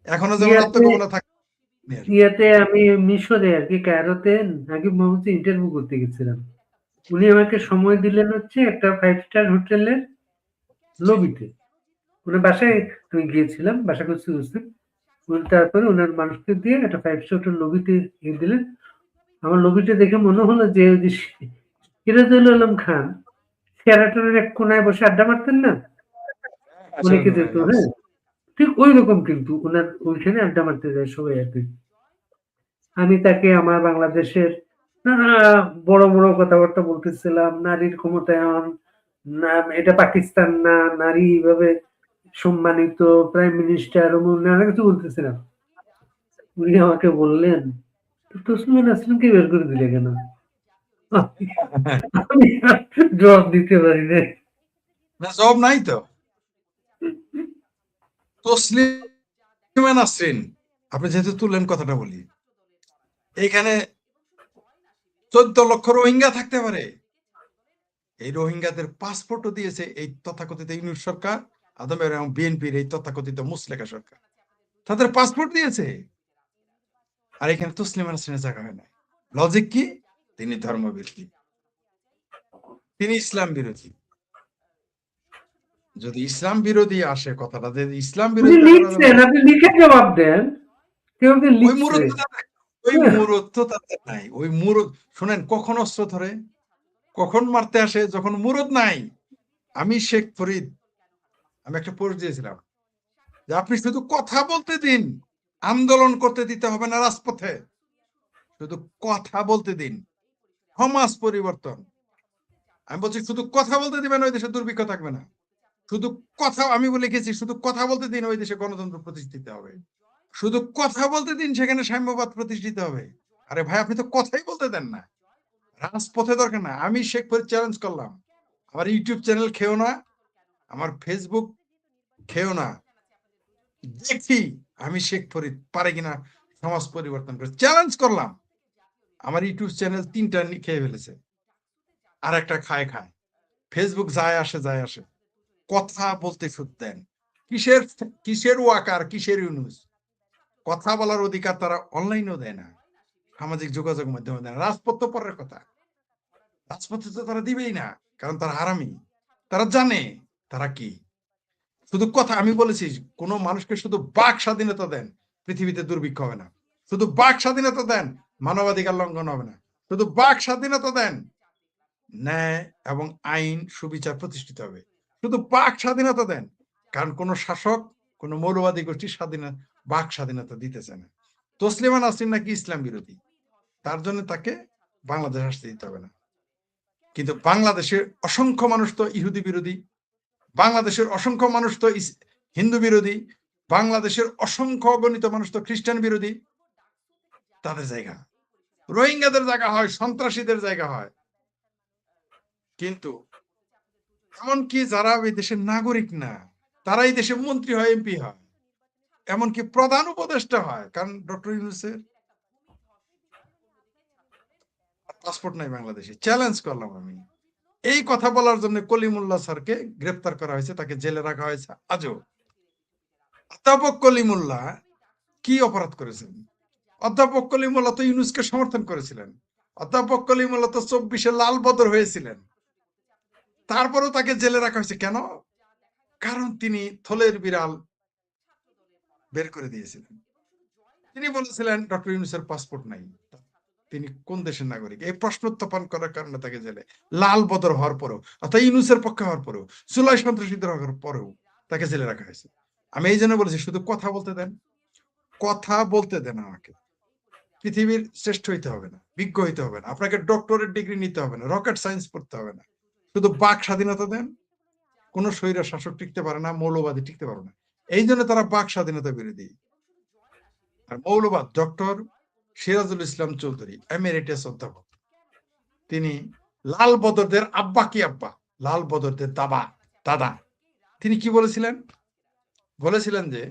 এখনো যেমন ইয়াতে আত্মগোপনে থাকে। ইয়াতে আমি মিশরে আরকি কায়রোতে নাগিব মাহফুজের ইন্টারভিউ করতে গেছিলাম। উনি আমাকে সময় দিলেন হচ্ছে একটা 5 স্টার হোটেলের লবিতে। উনার বাসায় আমি গিয়েছিলাম, বাসা খুঁজতে। তারপরে উনার মানুষকে দিয়ে একটা 5 স্টার হোটেল লবিতে দিলেন। আমার লবিটা দেখে মনে হলো যে ওই যে সিরাজুল আলম খান শেরাটনের এক কোনায় বসে আড্ডা মারতেন না? অনেকে যেত, হ্যাঁ? ঠিক ঐরকম কিন্তু উনার ওইখানে আড্ডা মারতে যায় সবাই আরকি। আমি তাকে আমার বাংলাদেশের নানা বড় কথাবার্তা বলতেছিলাম, নারীর ক্ষমতায়ন, না এটা পাকিস্তান না, নারী এইভাবে সম্মানিত প্রাইম মিনিস্টার নানা কিছু বলতেছিলাম। উনি আমাকে বললেন, তসলিমা নাসরিনকে বের করে দিলে কেন? আমি আর জবাব দিতে পারি নাই। না জবাব নাই তো। তসলিমা নাসরিন, আপনি যেহেতু তুললেন কথাটা বলি, এখানে 14 লক্ষ রোহিঙ্গা থাকতে পারে। এই রোহিঙ্গাদের পাসপোর্টও দিয়েছে এই তথাকথিত ইউনিট সরকার, আদমের এবং বিএনপির এই তথাকথিত মুসলেকা সরকার, তাদের পাসপোর্ট দিয়েছে। আর এখানে তসলিমা নাসরিনের জায়গা হয় না। লজিক কি? তিনি ধর্মবিরোধী, তিনি ইসলাম বিরোধী। যদি ইসলাম বিরোধী আসে কথাটা, যে ইসলাম উনি বিরোধিতা করা যাবে লিখছেন, না, আপনি লিখে জবাব দেন। কেউ কি ওই লিখছে? মুরত ওই মুরত তাদের নাই। ওই মুরত, শুনেন, কখন অস্ত্র ধরে, কখন মারতে আসে, যখন মুরত নাই। আমি শেখ ফরিদ, আমি একটা পোস্ট দিয়েছিলাম যে আপনি শুধু কথা বলতে দিন, আন্দোলন করতে দিতে হবে না রাজপথে, শুধু কথা বলতে দিন, সমাজ পরিবর্তন। আমি বলছি শুধু কথা বলতে দিবেন, ওই দেশে দুর্ভিক্ষ থাকবে না। শুধু কথা, আমি বলে গেছি, শুধু কথা বলতে দিন, ওই দেশে গণতন্ত্র প্রতিষ্ঠিত হবে। শুধু কথা বলতে দিন, সেখানে সাম্যবাদ প্রতিষ্ঠিত হবে। আরে ভাই, আপনি তো কথাই বলতে দেন না। রাজপথে দরকার না। আমি শেখ ফরিদ চ্যালেঞ্জ করলাম, আমার ইউটিউব চ্যানেল খেও না, আমার ফেসবুক খেও না, দেখি আমি শেখ ফরিদ পারে কিনা সমাজ পরিবর্তন করে। চ্যালেঞ্জ করলাম। আমার ইউটিউব চ্যানেল 3টা খেয়ে ফেলেছে, আর একটা খায় খায়। ফেসবুক যায় আসে যায় আসে। কথা বলতে সুদ দেন। কিসের কিসের ওয়াকার, কিসের ইউনুস? কথা বলার অধিকার তারা অনলাইনেও দেয় না, সামাজিক যোগাযোগ মাধ্যমে দেয় না। রাজপথ তো পরের কথা, রাজপথে তো তারা দিবেই না, কারণ তারা হারামি। তারা জানে তারা কি। শুধু কথা, আমি বলেছি, কোন মানুষকে শুধু বাক স্বাধীনতা দেন, পৃথিবীতে দুর্ভিক্ষ হবে না। শুধু বাক স্বাধীনতা দেন, মানবাধিকার লঙ্ঘন হবে না। শুধু বাক স্বাধীনতা দেন, ন্যায় এবং আইন সুবিচার প্রতিষ্ঠিত হবে। শুধু বাক স্বাধীনতা দেন, কারণ কোন শাসক, কোন মৌলবাদী গোষ্ঠী বাক স্বাধীনতা দিতেছে না। তসলিমা নাসরিন নাকি ইসলাম বিরোধী, তার জন্য তাকে বাংলাদেশ আসতে দিতে হবে না। কিন্তু বাংলাদেশের অসংখ্য মানুষ তো ইহুদি বিরোধী, বাংলাদেশের অসংখ্য মানুষ তো হিন্দু বিরোধী, বাংলাদেশের অসংখ্য অগণিত মানুষ তো খ্রিস্টান বিরোধী। তাদের জায়গা, রোহিঙ্গাদের জায়গা হয়, সন্ত্রাসীদের জায়গা হয়। কিন্তু এমনকি যারা এই দেশের নাগরিক না, তারা এই দেশে মন্ত্রী হয়, এমপি হয়, এমনকি প্রধান উপদেষ্টা হয়, কারণ ডক্টর ইউনূসের পাসপোর্ট নাই বাংলাদেশে। চ্যালেঞ্জ করলাম আমি। এই কথা বলার জন্য কলিমুল্লাহ স্যারকে গ্রেফতার করা হয়েছে, তাকে জেলে রাখা হয়েছে আজও। অধ্যাপক কলিমুল্লাহ কি অপরাধ করেছেন? অধ্যাপক কলিমুল্লাহ তো ইউনূসকে সমর্থন করেছিলেন। অধ্যাপক কলিমুল্লাহ তো 24-এ লাল বদর হয়েছিলেন। তারপরেও তাকে জেলে রাখা হয়েছে কেন? কারণ তিনি থলের বিড়াল বের করে দিয়েছিলেন। তিনি বলেছিলেন ডক্টর ইউনূসের পাসপোর্ট নাই, তিনি কোন দেশের নাগরিক? এই প্রশ্ন উত্থাপন করার কারণে তাকে জেলে, লাল বদর হওয়ার পরেও, অর্থাৎ ইউনূসের পক্ষে হওয়ার পরেও, জুলাই সন্ত্রাসীদের হওয়ার পরেও তাকে জেলে রাখা হয়েছে। আমি এই জন্য বলেছি শুধু কথা বলতে দেন, কথা বলতে দেন আমাকে। পৃথিবীর শ্রেষ্ঠ হইতে হবে না, বিজ্ঞ হইতে হবে না, আপনাকে ডক্টরেট ডিগ্রি নিতে হবে না, রকেট সায়েন্স পড়তে হবে না। শুধু বাক স্বাধীনতা দেন। কোন স্বৈর শাসক টিকতে পারে না, মৌলবাদী টিকতে পারে না। এই জন্য তারা বাক স্বাধীনতা বিরোধী। আর মৌলবাদ, ডক্টর সিরাজুল ইসলাম চৌধুরী এমেরিটাস অধ্যাপক, তিনি লাল বদরদের আব্বা কি আব্বা, লাল বদরদের দাদা। তিনি কি বলেছিলেন? বলেছিলেন যে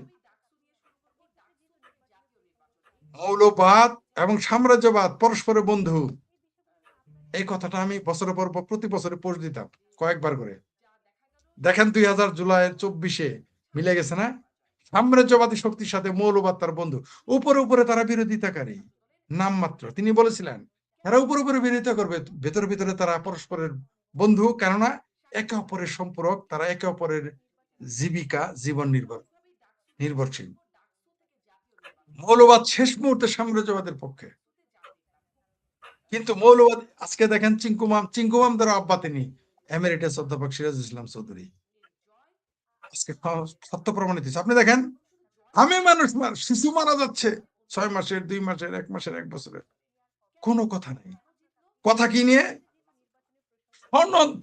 মৌলবাদ এবং সাম্রাজ্যবাদ পরস্পরের বন্ধু। এই কথাটা আমি বছরের পর প্রতি বছরে পোস্ট দিতাম কয়েকবার করে। দেখেন 2024 মিলে গেছে না? সাম্রাজ্যবাদী শক্তির সাথে মৌলবাদ তার বন্ধু। উপরে উপরে তারা বিরোধিতাকারী নামমাত্র। তিনি বলেছিলেন এরা উপরে উপরে বিরোধিতা করবে, ভেতরে ভেতরে তারা পরস্পরের বন্ধু, কেননা একে অপরের সম্পর্ক, তারা একে অপরের জীবিকা, জীবন নির্ভরশীল। মৌলবাদ শেষ মুহূর্তে সাম্রাজ্যবাদের পক্ষে। কিন্তু মৌলবাদ আজকে দেখেন চিঙ্কুমামদের আব্বা তিনি এমেরিটাস অধ্যাপক সিরাজুল ইসলাম চৌধুরী। আজকে সত্য প্রমাণিত হচ্ছে। আপনি দেখেন, শিশু মারা যাচ্ছে 6 মাসের, 2 মাসের, 1 মাসের, 1 বছরের, কোনো কথা নেই। কথা কি নিয়ে?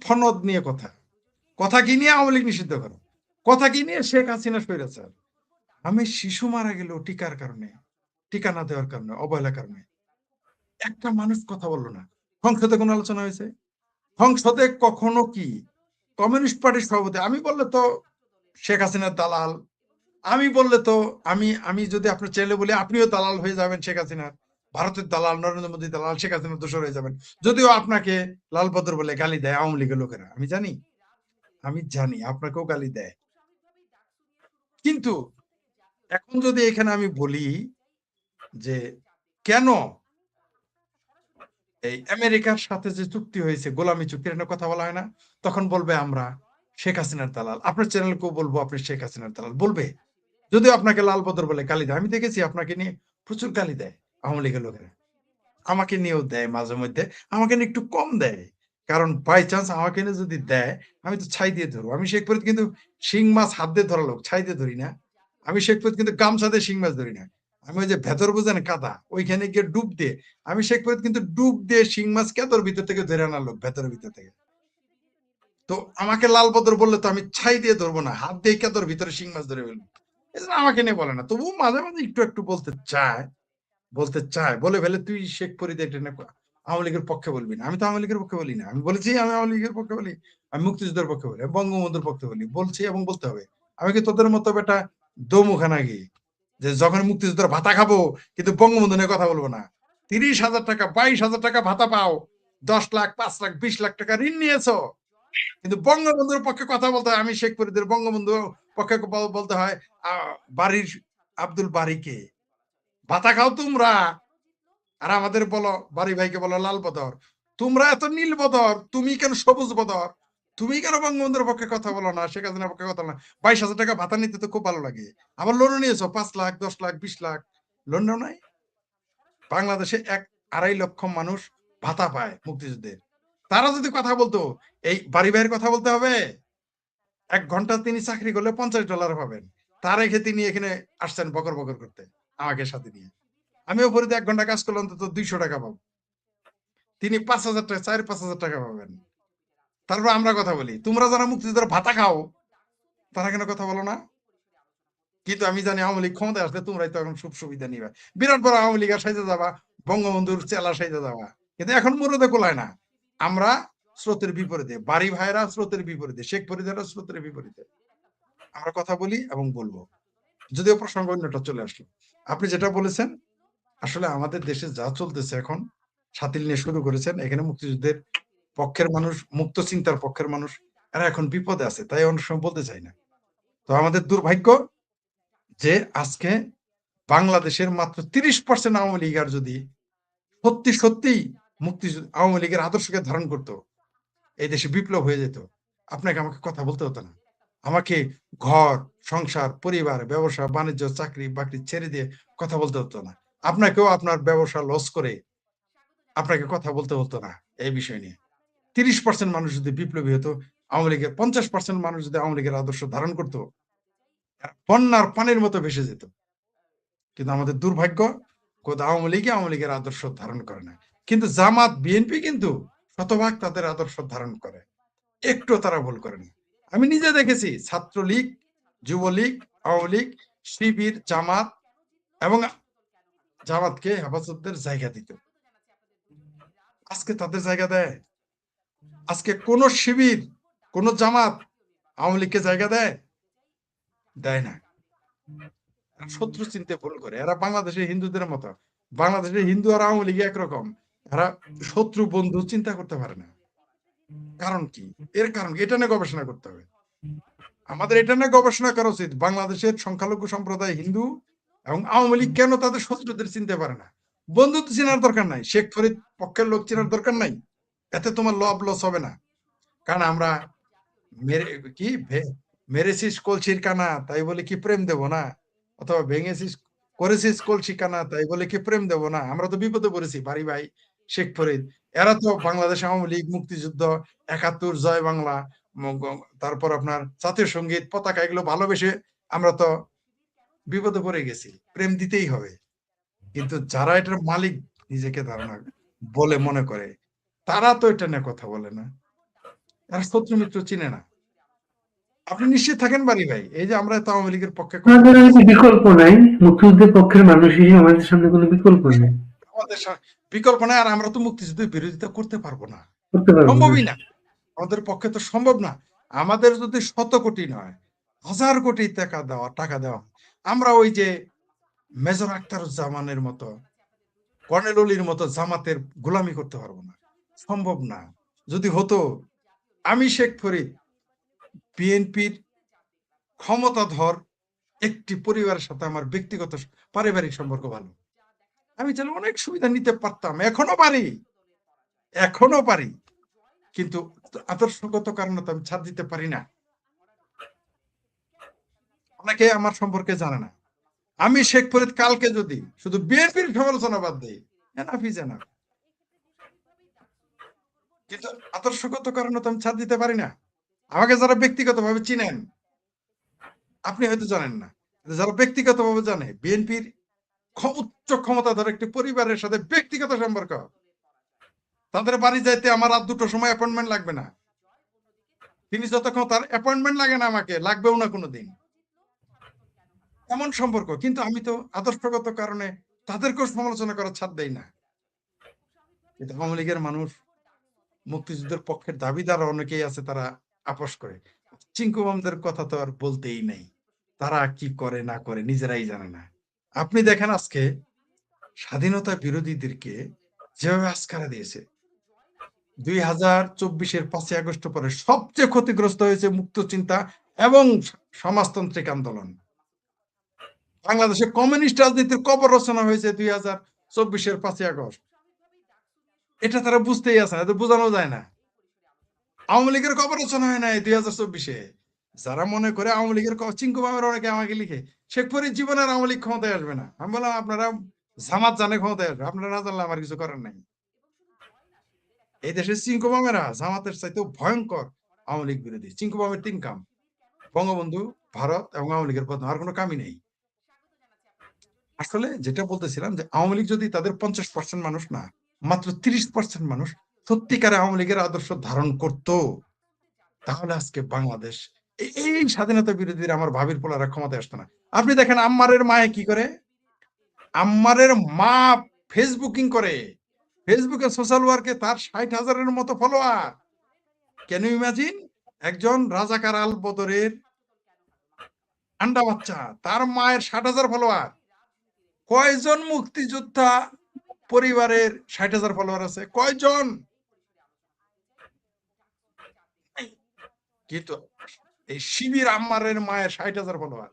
ফনদ নিয়ে কথা। কথা কি নিয়ে আওয়ামী লীগ নিষিদ্ধ করো, কথা কি নিয়ে শেখ হাসিনা স্বৈরাচার। আমি শিশু মারা গেল টিকার কারণে, টিকা না দেওয়ার কারণে, অবহেলার কারণে, একটা মানুষ কথা বললো না। সংসদে কোনো আলোচনা হয়েছে? সংসদে কখনো কি কমিউনিস্ট পার্টির সভাপতি আমি বললে তো শেখ হাসিনার দালাল, আমি বললে তো আমি যদি আপনার ছেলে বলি আপনিও দালাল হয়ে যাবেন শেখ হাসিনার, ভারতের দালাল, নরেন্দ্র মোদী দালাল, শেখ হাসিনার দোষর হয়ে যাবেন। যদিও আপনাকে লালবদর বলে গালি দেয় আওয়ামী লীগের লোকেরা, আমি জানি আপনাকেও গালি দেয়। কিন্তু এখন যদি এখানে আমি বলি যে কেন এই আমেরিকার সাথে যে চুক্তি হয়েছে, গোলামি চুক্তির নিয়ে কথা বলা হয় না, তখন বলবে আমরা শেখ হাসিনার দালাল। আপনার চ্যানেলকেও বলবো আপনি শেখ হাসিনার দালাল বলবে, যদিও আপনাকে লালবদর বলে গালি দেয়। আমি দেখেছি আপনাকে নিয়ে প্রচুর গালি দেয় আওয়ামী লীগের লোকেরা, আমাকে নিয়েও দেয় মাঝে মধ্যে, আমাকে নিয়ে একটু কম দেয়, কারণ বাই চান্স আমাকে নিয়ে যদি দেয় আমি তো ছাই দিয়ে ধরবো। আমি শেখ ফরিদ কিন্তু শিং মাছ হাত দিয়ে ধরা লোক, ছাই দিয়ে ধরি না। আমি শেখ ফরিদ কিন্তু গামছা দিয়ে শিং মাছ ধরি না। আমি ওই যে ভেতর বোঝেন কাদা, ওইখানে গিয়ে ডুব দিয়ে, আমি শেখ ফরিদ কিন্তু ডুব দিয়ে শিং মাছ কেতর ভিতর থেকে ধরে আনার লোক, ভেতরের ভিতর থেকে। তো আমাকে লাল বদর বললে তো আমি ছাই দিয়ে ধরবো না, হাত দিয়ে কেতর ভিতরে শিং মাছ ধরে ফেলবো। এই জন্য আমাকে নিয়ে বলে না, তবু মাঝে মাঝে একটু একটু বলতে চায়, বলে ফেলে তুই শেখ ফরিদ এটা না আওয়ামী লীগের পক্ষে বলবি না। আমি তো আওয়ামী লীগের পক্ষে বলি না, আমি বলেছি আমি আওয়ামী লীগের পক্ষে বলি, আমি মুক্তিযুদ্ধের পক্ষে বলি, আমি বঙ্গবন্ধুর পক্ষে বলি, বলছি এবং বলতে হবে। আমি কি তোদের মতো বেটা দোমুখা নাকি যে যখন মুক্তিযুদ্ধের ভাতা খাবো কিন্তু বঙ্গবন্ধু নিয়ে কথা বলবো না? 30,000 টাকা 22,000 টাকা ভাতা পাও, 10 লাখ 5 লাখ 20 লাখ টাকা ঋণ নিয়েছো, কিন্তু বঙ্গবন্ধুর পক্ষে কথা বলতে হয়। আমি শেখ ফরিদের বঙ্গবন্ধুর পক্ষে বলতে হয় বাড়ির আব্দুল বারিকে, ভাতা খাও তোমরা, আর আমাদের বলো বাড়ি ভাইকে বলো লাল বদর। তোমরা এত নীল বদর, তুমি কেন সবুজ বদর? তুমি কেন বঙ্গবন্ধুর পক্ষে কথা বলো না, শেখ হাসিনার পক্ষে কথা বলো না? 22,000 টাকা ভাতা নিতে তো খুব ভালো লাগে। আবার লোন নিয়েছো 5 লাখ 10 লাখ 20 লাখ, লোন নেও নাই? বাংলাদেশে 1-2.5 লক্ষ মানুষ ভাতা পায় মুক্তিযুদ্ধের। তারা যদি কথা বলতো, এই বাড়ি ভাইয়ের কথা বলতে হবে। 1 ঘন্টা তিনি চাকরি করলে $50 পাবেন, তার রেখে তিনি এখানে আসছেন বকর বকর করতে আমাকে সাথে নিয়ে। আমিও ফরিদে 1 ঘন্টা কাজ করলে অন্তত 200 টাকা পাবো, তিনি 5,000 টাকা 4-5,000 টাকা পাবেন। তারপর আমরা কথা বলি, তোমরা যারা মুক্তিযোদ্ধার ভাতা খাও তারা কেন কথা বলো না? কিন্তু আমি জানি আওয়ামী লীগ ক্ষমতায় আসলে তোমরাই তো এখন সুখ সুবিধা নিবা, বিরাট বড় আওয়ামী লীগ আর সাইজে যাবা, বঙ্গবন্ধুর চেলা সাইজে যাবা। কিন্তু এখন মুরদে কোলায় না। আমরা স্রোতের বিপরীতে, বাড়ি ভাইরা স্রোতের বিপরীতে, শেখ ফরিদেরা স্রোতের বিপরীতে আমরা কথা বলি এবং বলবো। যদিও প্রসঙ্গ অন্যটা চলে আসলো, আপনি যেটা বলেছেন আসলে আমাদের দেশে যা চলতেছে এখন, শাতিল নিয়ে শুরু করেছেন, এখানে মুক্তিযুদ্ধের পক্ষের মানুষ, মুক্ত চিন্তার পক্ষের মানুষ, এরা এখন বিপদে আছে, তাই অনেক সময় বলতে চাই না। তো আমাদের দুর্ভাগ্য যে আজকে বাংলাদেশের মাত্র 30% আওয়ামী লীগ আর যদি সত্যি সত্যি মুক্তিযুদ্ধ আওয়ামী লীগের আদর্শকে ধারণ করতো, এই দেশে বিপ্লব হয়ে যেত। আপনাকে আমাকে কথা বলতে হতো না, আমাকে ঘর সংসার পরিবার ব্যবসা বাণিজ্য চাকরি বাকরি ছেড়ে দিয়ে কথা বলতে হতো না, আপনাকেও আপনার ব্যবসা লস করে আপনাকে কথা বলতে হতো না এই বিষয় নিয়ে। 30% মানুষ যদি বিপ্লবী হতো, আওয়ামী লীগের 50% মানুষ যদি আওয়ামী লীগের আদর্শ ধারণ করতো, বন্যার পানির মতো ভেসে যেত। কিন্তু আমাদের দুর্ভাগ্য, কোথাও আওয়ামী লীগের আদর্শ ধারণ করে না, কিন্তু জামাত বিএনপি কিন্তু শতভাগ তাদের আদর্শ ধারণ করে, একটু তারা ভুল করে না। আমি নিজে দেখেছি ছাত্রলীগ, যুবলীগ, আওয়ামী লীগ, শিবির, জামাত এবং জামাতকে হেফাজতদের জায়গা দিত। আজকে তাদের জায়গা দেয়? আজকে কোন শিবির কোন জামাত আওয়ামী লীগকে জায়গা দেয়? দেয় না। শত্রু চিনতে ভুল করে। এরা বাংলাদেশের হিন্দুদের মতো, বাংলাদেশের হিন্দু আর আওয়ামী লীগ একরকম, এরা শত্রু বন্ধু চিন্তা করতে পারে না। কারণ কি? এর কারণ এটা নিয়ে গবেষণা করতে হবে। আমাদের এটা নিয়ে গবেষণা করা উচিত, বাংলাদেশের সংখ্যালঘু সম্প্রদায় হিন্দু এবং আওয়ামী লীগ কেন তাদের শত্রুদের চিনতে পারে না। বন্ধু তো চেনার দরকার নাই, শেখ ফরিদ পক্ষের লোক চেনার দরকার নাই, এতে তোমার লব লস হবে না। কারণ আমরা মেরেছিস কলসির কানা তাই বলে কি প্রেম দেব না, অথবা ভেঙেছিস করেছিস কলসি কানা তাই বলে কি প্রেম দেব না। আমরা তো বিপদে পড়েছি, বাড়ি ভাই শেখ ফরিদ, এরা তো বাংলাদেশ আওয়ামী লীগ, মুক্তিযুদ্ধ, 71, জয় বাংলা, তারপর আপনার জাতীয় সঙ্গীত, পতাকা, এগুলো ভালোবেসে আমরা তো বিপদে পড়ে গেছি, প্রেম দিতেই হবে। কিন্তু যারা এটার মালিক নিজেকে ধারণা বলে মনে করে, তারা তো এটা নিয়ে কথা বলে না, এরা শত্রু মিত্র চিনে না। আপনি নিশ্চিত থাকেন বাড়ি ভাই, এই যে আমরা তো আওয়ামী লীগের পক্ষে কথা আমাদের আর বলতেছি, বিকল্প নাই, মুক্তিযুদ্ধের পক্ষের মানুষ হিসেবে আমাদের সামনে কোনো বিকল্প নেই, আমাদের বিকল্প নাই, আর আমরা তো মুক্তিযুদ্ধের বিরোধিতা করতে পারবো না, করতে পারবো না। সম্ভবই না, আমাদের পক্ষে তো সম্ভব না। আমাদের যদি 100 কোটি নয় 1000 কোটি টাকা দেওয়া, আমরা ওই যে মেজর আখতারুজ্জামানের মতো, কর্নেল অলির মতো জামাতের গোলামি করতে পারবো না, সম্ভব না। যদি হতো, আমি শেখ ফরিদ বিএনপির ক্ষমতাধর একটি পরিবারের সাথে আমার ব্যক্তিগত পারিবারিক সম্পর্ক ভালো, আমি চাইলে অনেক সুবিধা নিতে পারতাম, এখনো পারি, কিন্তু আদর্শগত কারণে তো আমি ছাড় দিতে পারি না। অনেকে আমার সম্পর্কে জানে না, আমি শেখ ফরিদ কালকে যদি শুধু বিএনপির সমালোচনা বাদ দিই, এনাফ ইজ এনাফ, কিন্তু আদর্শগত কারণে তো আমি ছাড় দিতে পারি না। আমাকে যারা ব্যক্তিগতভাবে চিনেন, আপনি হয়তো জানেন না, যারা ব্যক্তিগতভাবে জানে বিএনপির উচ্চ ক্ষমতাধর একটি পরিবারের সাথে ব্যক্তিগত সম্পর্ক, তাদের বাড়ি যাইতে আমার রাত 2টোর সময় অ্যাপয়েন্টমেন্ট লাগবে না, তিনি যতক্ষণ তার অ্যাপয়েন্টমেন্ট লাগে না আমাকে লাগবেও না কোনোদিন, এমন সম্পর্ক। কিন্তু আমি তো আদর্শগত কারণে তাদেরকেও সমালোচনা করার ছাড় দেই না। কিন্তু আওয়ামী লীগের মানুষ, মুক্তিযুদ্ধের পক্ষের দাবিদার অনেকেই আছে, তারা আপোষ করে। চিঙ্কু মামদের কথা তো আর বলতেই নেই, তারা কি করে না করে নিজেরাই জানে না। আপনি দেখেন আজকে স্বাধীনতা বিরোধীদেরকে যেভাবে আস্কারা দিয়েছে, 2024-এর 5ই আগস্ট পরে সবচেয়ে ক্ষতিগ্রস্ত হয়েছে মুক্ত চিন্তা এবং সমাজতান্ত্রিক আন্দোলন। বাংলাদেশে কমিউনিস্ট রাজনীতির কবর রচনা হয়েছে 2024-এর 5ই আগস্ট, এটা তারা বুঝতেই আছে না, এটা বোঝানো যায় না। আওয়ামী লীগের কবর রচনা হয় নাই 2024-এ। যারা মনে করে আওয়ামী লীগের চিঙ্কু মামের অনেকে আমাকে লিখে শেখ ফরিদ জীবনের আওয়ামী লীগ ক্ষমতায় আসবে না, আমি বললাম আপনারা জামাত জানে ক্ষমতায় আসবে, আপনারা না জানলে আমার কিছু করার নাই। এই দেশের চিঙ্কু মামেরা জামাতের চাইতেও ভয়ঙ্কর আওয়ামী লীগ বিরোধী। চিঙ্কু মামের 3 কাম: বঙ্গবন্ধু, ভারত এবং আওয়ামী লীগের পদ, আর কোনো কামই নেই। আসলে যেটা বলতেছিলাম যে আওয়ামী লীগ যদি তাদের 50% মানুষ না, মাত্র 30% মানুষ সত্যিকারে আওয়ামী লীগের আদর্শ ধারণ করত, তাহলে আজকে বাংলাদেশ এই স্বাধীনতা বিরোধীরা, আমার ভাবির পোলারা ক্ষমতায় আসতো না। আপনি দেখেন আম্মারের মায়ে কি করে, আম্মারের মা ফেসবুকিং করে, ফেসবুকে সোশ্যাল ওয়ার্কে তার 60,000-এর মতো ফলোয়ার। ক্যান ইউ ইমাজিন, একজন রাজাকার আল বদরের আন্ডা বাচ্চা, তার মায়ের 60,000 ফলোয়ার। কয়জন মুক্তিযোদ্ধা পরিবারের 60,000 ফলোয়ার আছে, কয়জন? কিন্তু এই শিবির আম্মারের মায়ের 60,000 ফলোয়ার,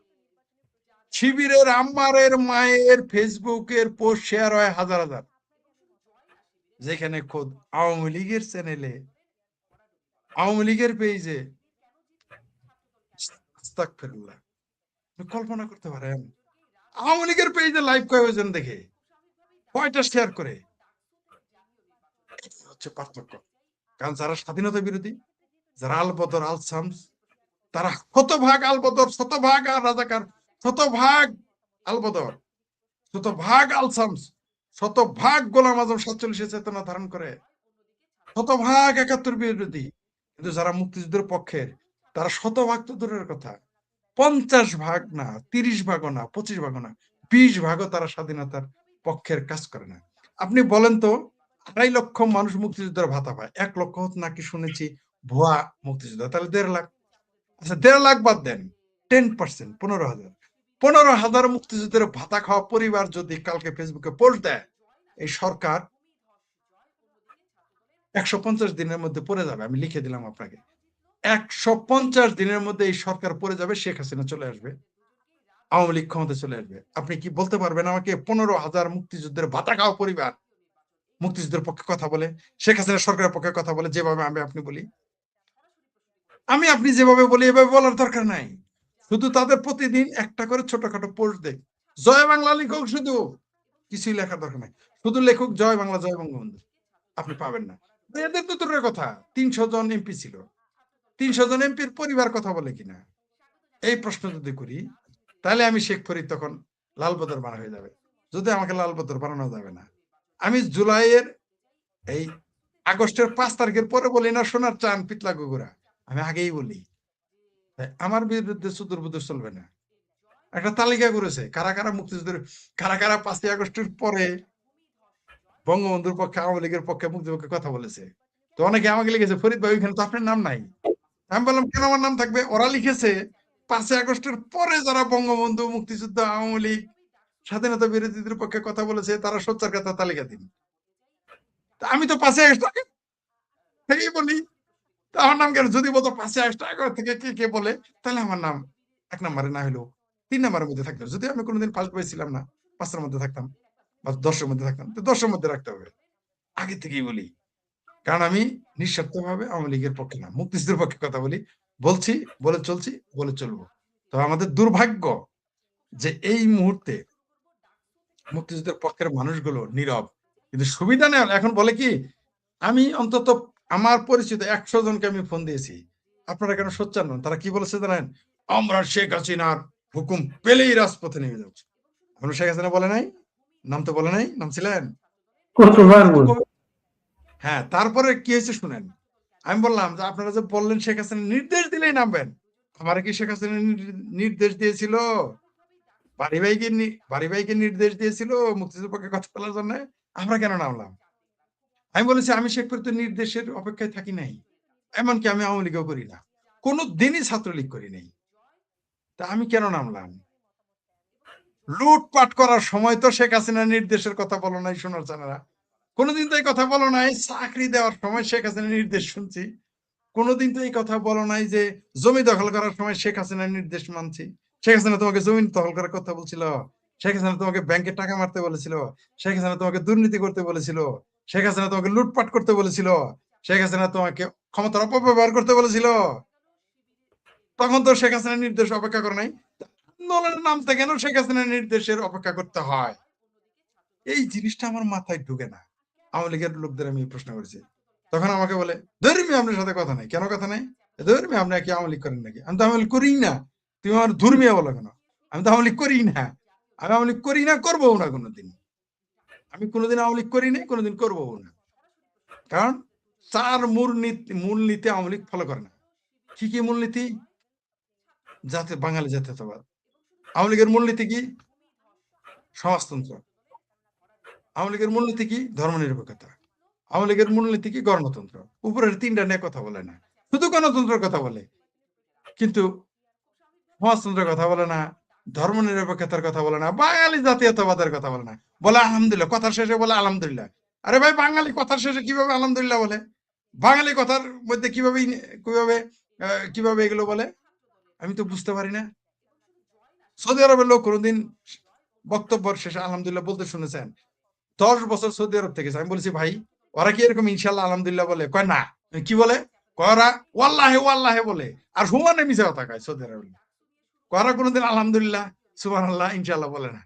শিবিরের আম্মারের মায়ের ফেসবুকের পোস্ট শেয়ার হয় হাজার হাজার, যেখানে খোদ আওয়ামী লীগের চ্যানেলে, আওয়ামী লীগের পেজে, আস্তাগফিরুল্লাহ, কল্পনা করতে পারেন আওয়ামী লীগের পেজে লাইভ কয়জন দেখে, কয়টা শেয়ার করে? হচ্ছে পার্থক্য। কারণ যারা স্বাধীনতা বিরোধী, যারা আল বদর আল শামস, তারা শতভাগ আল বদর, শতভাগ আর রাজাকার, শতভাগ আল বদর, শতভাগ আল শামস, শতভাগ গোলাম আজম 47-এর চেতনা ধারণ করে, শতভাগ 71 বিরোধী। কিন্তু যারা মুক্তিযুদ্ধের পক্ষের, তারা শতভাগ তো দূরের কথা, 50 ভাগ না, 30 ভাগও না, 25 ভাগও না, 20 ভাগও তারা স্বাধীনতার পক্ষের কাজ করে না। আপনি বলেন তো, 2.5 লক্ষ মানুষ মুক্তিযুদ্ধের ভাতা পায়, 1 লক্ষ নাকি শুনেছি ভুয়া মুক্তিযোদ্ধা, তাহলে 1.5 লাখ। আচ্ছা 1.5 লাখ বাদ দেন, 10%, 15,000, 15,000 মুক্তিযুদ্ধের ভাতা খাওয়া পরিবার যদি কালকে ফেসবুকে পোস্ট দেয়, এই সরকার 150 দিনের মধ্যে পড়ে যাবে। আমি লিখে দিলাম আপনাকে, 150 দিনের মধ্যে এই সরকার পড়ে যাবে, শেখ হাসিনা চলে আসবে, আওয়ামী লীগ ক্ষমতা চলে আসবে। আপনি কি বলতে পারবেন আমাকে 15,000 মুক্তিযুদ্ধের ভাতা খাওয়া পরিবার মুক্তিযুদ্ধের পক্ষে কথা বলে, শেখ হাসিনা সরকারের পক্ষে কথা বলে, যেভাবে আপনি বলি, আমি আপনি যেভাবে বলি, এভাবে বলার দরকার নাই। শুধু তাদের প্রতিদিন একটা করে ছোটখাটো পোস্ট দেখ, জয় বাংলা লিখুক, শুধু কিছুই লেখার দরকার নাই, শুধু লেখুক জয় বাংলা, জয় বঙ্গবন্ধু, আপনি পাবেন না। এদের তো দূরের কথা, 300 জন এমপি ছিল, 300 জন এমপির পরিবার কথা বলে কিনা, এই প্রশ্ন যদি করি, তাহলে আমি শেখ ফরিদ তখন লাল বদর বানা হয়ে যাবে। যদি আমাকে লাল বদর বানানো যাবে না, আমি জুলাইয়ের এই আগস্টের 5 তারিখের পরে বলি না সোনার চান পিতলা গুগুরা, আমি আগেই বলি আমার বিরুদ্ধে সুদূরবুদ্দূর চলবে না। একটা তালিকা করেছে কারা কারা মুক্তিযুদ্ধের, কারা কারা 5ই আগস্টের পরে বঙ্গবন্ধুর পক্ষে, আওয়ামী লীগের পক্ষে, মুক্তির পক্ষে কথা বলেছে। তো অনেকে আমাকে লিখেছে, ফরিদ ভাই ওইখানে তো আপনার নাম নাই। আমি বললাম কেন আমার নাম থাকবে? ওরা লিখেছে 5ই আগস্টের পরে যারা বঙ্গবন্ধু, মুক্তিযুদ্ধ, আওয়ামী লীগ, স্বাধীনতা বিরোধীদের পক্ষে কথা বলেছে তারা সোচ্চার কথা তালিকা দিন। তা আমি তো 5ই আগস্ট আগে থেকেই বলি, তা আমার নাম কেন? যদি বলতো 5ই আগস্ট আগে থেকে কে কে বলে, তাহলে আমার নাম 1 নম্বরে না হলেও 3 নম্বরের মধ্যে থাকতো। যদি আমি কোনোদিন ফার্স্ট বয় ছিলাম না, 5 এর মধ্যে থাকতাম বা 10 এর মধ্যে থাকতাম, তো 10 এর মধ্যে রাখতে হবে। আগে থেকেই বলি, কারণ আমি নিঃস্বার্থভাবে আওয়ামী লীগের পক্ষে না, মুক্তিযুদ্ধের পক্ষে কথা বলি, বলছি, বলে চলছি, বলে চলবো। তো আমাদের দুর্ভাগ্য যে এই মুহূর্তে মুক্তিযুদ্ধের পক্ষের মানুষগুলো নীরব। কিন্তু সুবিধা নেই। এখন বলে কি, আমি অন্তত আমার পরিচিত 100 জনকে আমি ফোন দিয়েছি, আপনারা কেন সোচ্চার নন? তারা কি বলেছে জানেন? আমরা শেখ হাসিনার হুকুম পেলেই রাজপথে নেমে যাচ্ছি। এখন শেখ হাসিনা বলে নাই, নাম তো বলে নাই, নাম ছিলেন? কতবার বল। হ্যাঁ, তারপরে কি হয়েছে শুনেন। আমি বললাম যে আপনারা যে বললেন শেখ হাসিনা নির্দেশ দিলেই নামবেন, আমার কি শেখ হাসিনা নির্দেশ দিয়েছিল? বাড়ি ভাইকে নির্দেশ দিয়েছিল মুক্তিযুদ্ধের পক্ষে কথা বলার জন্য? আমরা কেন নামলাম? আমি বলেছি আমি শেখ ফরিদের নির্দেশের অপেক্ষায় থাকি নাই, এমনকি আমি আওয়ামী লীগও করি না, কোনো দিনই ছাত্রলীগ করি নাই। তা আমি কেন নামলাম? লুটপাট করার সময় তো শেখ হাসিনার নির্দেশের কথা বলো নাই সোনার চানেরা, কোনোদিন তো এই কথা বলো নাই। চাকরি দেওয়ার সময় শেখ হাসিনার নির্দেশ শুনছি, কোনোদিন তো এই কথা বলো নাই যে জমি দখল করার সময় শেখ হাসিনার নির্দেশ মানছি। শেখ হাসিনা তোমাকে জমি দখল করার কথা বলছিল, শেখ হাসিনা তোমাকে ব্যাংকে টাকা মারতে বলেছিল, শেখ হাসিনা তোমাকে দুর্নীতি করতে বলেছিল, শেখ হাসিনা তোমাকে লুটপাট করতে বলেছিল, শেখ হাসিনা তোমাকে ক্ষমতার অপব্যবহার করতে বলেছিল। তখন তো শেখ হাসিনার নির্দেশ অপেক্ষা করে নাই। আন্দোলনের নামতে কেন শেখ হাসিনার নির্দেশের অপেক্ষা করতে হয়? এই জিনিসটা আমার মাথায় ঢুকে না। আওয়ামী লীগের লোকদের আমি প্রশ্ন করেছি, তখন আমাকে বলে ধর্মী আপনার সাথে কথা নাই। কেন কথা নাই? ধর্মী আপনি কি আওয়ামী লীগ করেন নাকি? আমি তো আওয়ামী লীগ করি না। তুমি আমার ধর্মীয় বলো কেন? আমি তো আওয়ামী লীগ করি না, আমি আওয়ামী লীগ করি না, করবো না কোনোদিন। আমি কোনোদিন আওয়ামী লীগ করি নাই, কোনোদিন করবো না। কারণ 4 মূলনীতি আওয়ামী লীগ ফলো করে না। কি কি মূলনীতি? বাঙালি জাতীয়তাবাদ। আওয়ামী লীগের মূলনীতি কি? সমাজতন্ত্র। আওয়ামী লীগের মূলনীতি কি? ধর্মনিরপেক্ষতা। আওয়ামী লীগের মূলনীতি কি? গণতন্ত্র। উপরের 3টা নিয়ে কথা বলে না, শুধু গণতন্ত্রের কথা বলে, কিন্তু সমাজতন্ত্রের কথা বলে না, ধর্মনিরপেক্ষতার কথা বলে না, বাঙালি জাতীয়তাবাদের কথা বলে না। বলে আলহামদুলিল্লাহ, কথার শেষে বলে আলহামদুলিল্লাহ। আরে ভাই, বাঙালি কথার শেষে কিভাবে আলহামদুলিল্লাহ বলে? বাঙালি কথার মধ্যে কিভাবে কিভাবে কিভাবে এগুলো বলে? আমি তো বুঝতে পারি না। সৌদি আরবের লোক কোনোদিন বক্তব্যের শেষে আলহামদুলিল্লাহ বলতে শুনেছেন? 10 বছর সৌদি আরব থেকে। আমি বলেছি ভাই, ওরা কি এরকম ইনশাল্লাহ আলহামদুলিল্লাহ বলে? কয় না। কি বলে? কয় ওরা ওয়াল্লাহে ওয়াল্লাহে বলে, আর হুমানে মিশে কথা কয় সৌদি আরবে। ওরা কোনোদিন আলহামদুলিল্লাহ, সুবহানাল্লাহ, ইনশাল্লাহ বলে না,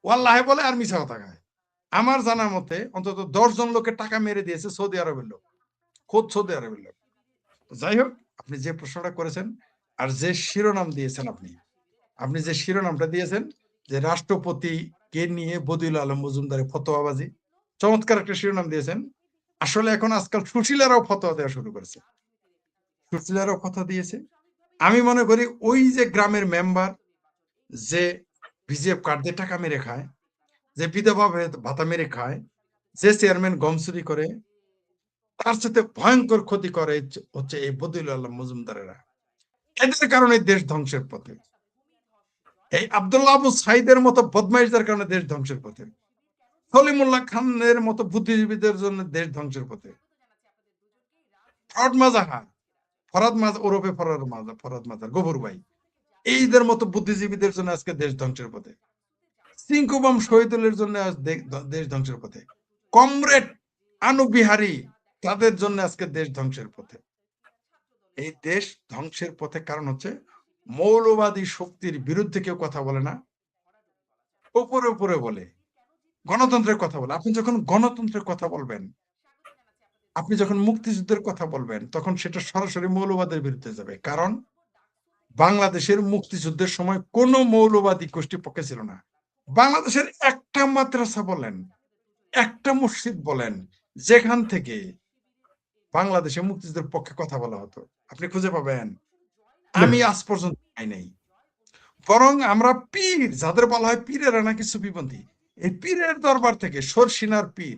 ওয়াল্লাহে বলে আর মিশা কথা কয়। আমার জানার মতে অন্তত 10 জন লোকে টাকা মেরে দিয়েছে সৌদি আরবের লোক, খোদ সৌদি আরবের লোক। যাই হোক, আপনি যে প্রশ্নটা করেছেন আর যে শিরোনাম দিয়েছেন, আপনি যে শিরোনামটা দিয়েছেন যে রাষ্ট্রপতিকে নিয়ে বদিউল আলম মজুমদারের ফতোয়াবাজি, চমৎকার একটা শিরোনাম দিয়েছেন। আসলে এখন আজকাল সুশীলারাও ফতোয়া দেওয়া শুরু করেছে, সুশীলারাও ফতোয়া দিয়েছে। আমি মনে করি ওই যে গ্রামের মেম্বার যে বিজেপি কার্ড দিয়ে টাকা মেরে খায়, যে বিধবা ভাতা মেরে খায়, যে চেয়ারম্যান গম চুরি করে, তার সাথে ভয়ঙ্কর ক্ষতি করে হচ্ছে এই বদিউল আলম মজুমদারেরা। এদের কারণে দেশ ধ্বংসের পথে। এই আব্দুল্লাহ আবু সাইদের মতো বদমাইশদের কারণে দেশ ধ্বংসের পথে। সলিমুল্লাহ খানের মতো বুদ্ধিজীবীদের জন্য দেশ ধ্বংসের পথে। ফরাদ মাজার ওরফে ফরাদ মাজার গবর ভাই, এইদের মতো বুদ্ধিজীবীদের জন্য আজকে দেশ ধ্বংসের পথে। সিংকুবাম শহীদুলের জন্য দেশ ধ্বংসের পথে। কমরেড আনু বিহারী, তাদের জন্য আজকে দেশ ধ্বংসের পথে। এই দেশ ধ্বংসের পথে কারণ হচ্ছে মৌলবাদী শক্তির বিরুদ্ধে কেউ কথা বলে না, উপরে উপরে বলে, গণতন্ত্রের কথা বলে। আপনি যখন গণতন্ত্রের কথা বলবেন, আপনি যখন মুক্তিযুদ্ধের কথা বলবেন, তখন সেটা সরাসরি মৌলবাদের বিরুদ্ধে যাবে। কারণ বাংলাদেশের মুক্তিযুদ্ধের সময় কোনো মৌলবাদী গোষ্ঠী পক্ষে ছিল না। বাংলাদেশের একটা মাদ্রাসা বলেন, একটা মসজিদ বলেন, যেখান থেকে বাংলাদেশে মুক্তিযুদ্ধের পক্ষে কথা বলা হতো, আপনি খুঁজে পাবেন? আমি আজ পর্যন্ত পাই নাই। বরং আমরা পীর, যাদের বলা হয় পীরেরা নাকি সুফিপন্থী, এই পীরের দরবার থেকে সরসিনার পীর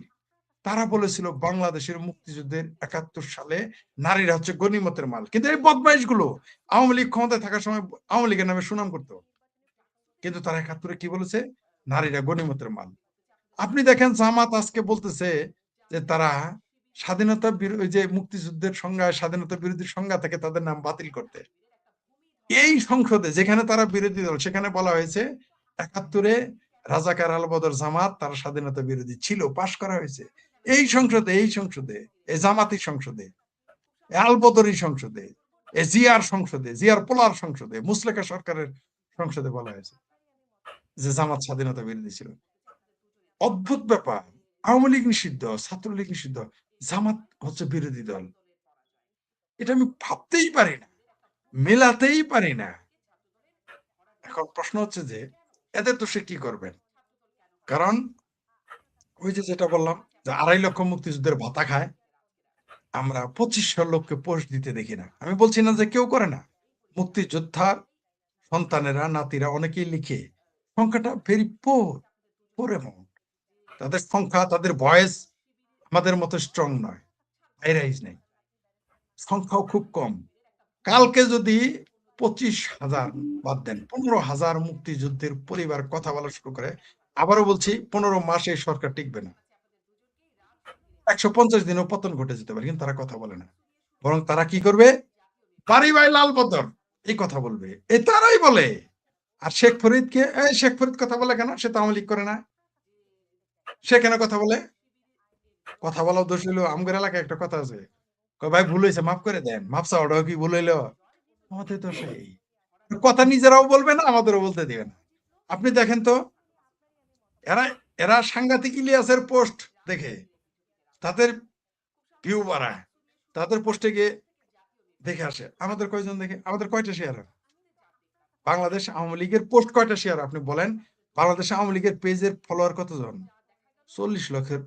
তারা বলেছিল বাংলাদেশের মুক্তিযুদ্ধের ৭১ সালে নারীরা হচ্ছে গনিমতের মাল। কিন্তু এই বদমাইশ গুলো আওয়ামী লীগ ক্ষমতায় থাকার সময় আওয়ামী লীগের নামে সুনাম করতো, কিন্তু তারা ৭১ কি বলেছে? নারীরা গনিমতের মাল। আপনি দেখেন জামাত আজকে বলতেছে যে তারা স্বাধীনতা ওই যে মুক্তিযুদ্ধের সংজ্ঞা, স্বাধীনতা বিরোধী সংজ্ঞা থেকে তাদের নাম বাতিল করতে। এই সংসদে যেখানে তারা বিরোধী দল, সেখানে বলা হয়েছে ৭১-এ রাজাকার আলবদর জামাত তারা স্বাধীনতা বিরোধী ছিল, পাশ করা হয়েছে। এই সংসদে এই জামাতি সংসদে, আলবদরি সংসদে, জিয়ার সংসদে, জিয়ার পোলার সংসদে, মুসলেকা সরকারের সংসদে বলা হয়েছে যে জামাত স্বাধীনতা বিরোধী ছিল। অদ্ভুত ব্যাপার, আওয়ামী লীগ নিষিদ্ধ, ছাত্রলীগ নিষিদ্ধ, জামাত হচ্ছে বিরোধী দল। এটা আমি ভাবতেই পারি না, মেলাতেই পারি না। এখন প্রশ্ন হচ্ছে যে এদের তো সে কি করবেন? কারণ ওই যে যেটা বললাম যে ২.৫ লক্ষ মুক্তিযুদ্ধের ভাতা খায়, আমরা ২৫০০ লোককে পোস্ট দিতে দেখি না। আমি বলছি না যে কেউ করে না, মুক্তিযোদ্ধার সন্তানেরা, নাতিরা অনেকেই লিখে। সংখ্যাটা ভেরি পোর অ্যামাউন্ট। তাদের সংখ্যা, তাদের ভয়েস আমাদের মতো স্ট্রং নয়, হাইরাইজ নেই, সংখ্যাও খুব কম। কালকে যদি ২৫,০০০ বাদ দেন, ১৫,০০০ মুক্তিযুদ্ধের পরিবার কথা বলা শুরু করে, আবারও বলছি ১৫ মাস এই সরকার টিকবে না, ১৫০ দিনও পতন ঘটে যেতে পারে, কিন্তু তারা কথা বলে না। বরং তারা কি করবে? বাড়ি ভাই লাল বদর এই কথা বলবে, এই তারাই বলে। আর শেখ ফরিদকে, এই শেখ ফরিদ কথা বলে কেন? সে তো আওয়ামী লীগ করে না, সে কেন কথা বলে? কথা বলা দোষ হইলো, আমগের এলাকায় একটা কথা আছে, কয় ভাই ভুল হয়েছে মাফ করে দেন, মাপ চাওয়াটাও কি ভুল হইলো? আমাদের তো সেই কথা নিজেরাও বলবে না, আমাদেরও বলতে দিবে না। আপনি দেখেন তো, এরা এরা সাংঘাতিক ইলিয়াসের পোস্ট দেখে তাদের ভিউ বাড়ায়, তাদের পোস্টে গিয়ে দেখে আসে। আমাদের কয়জন দেখে? আমাদের কয়টা শেয়ার? বাংলাদেশ আওয়ামী লীগের পোস্ট কয়টা শেয়ার আপনি বলেন? বাংলাদেশ আওয়ামী লীগের পেজের ফলোয়ার কতজন? ৪০ লক্ষের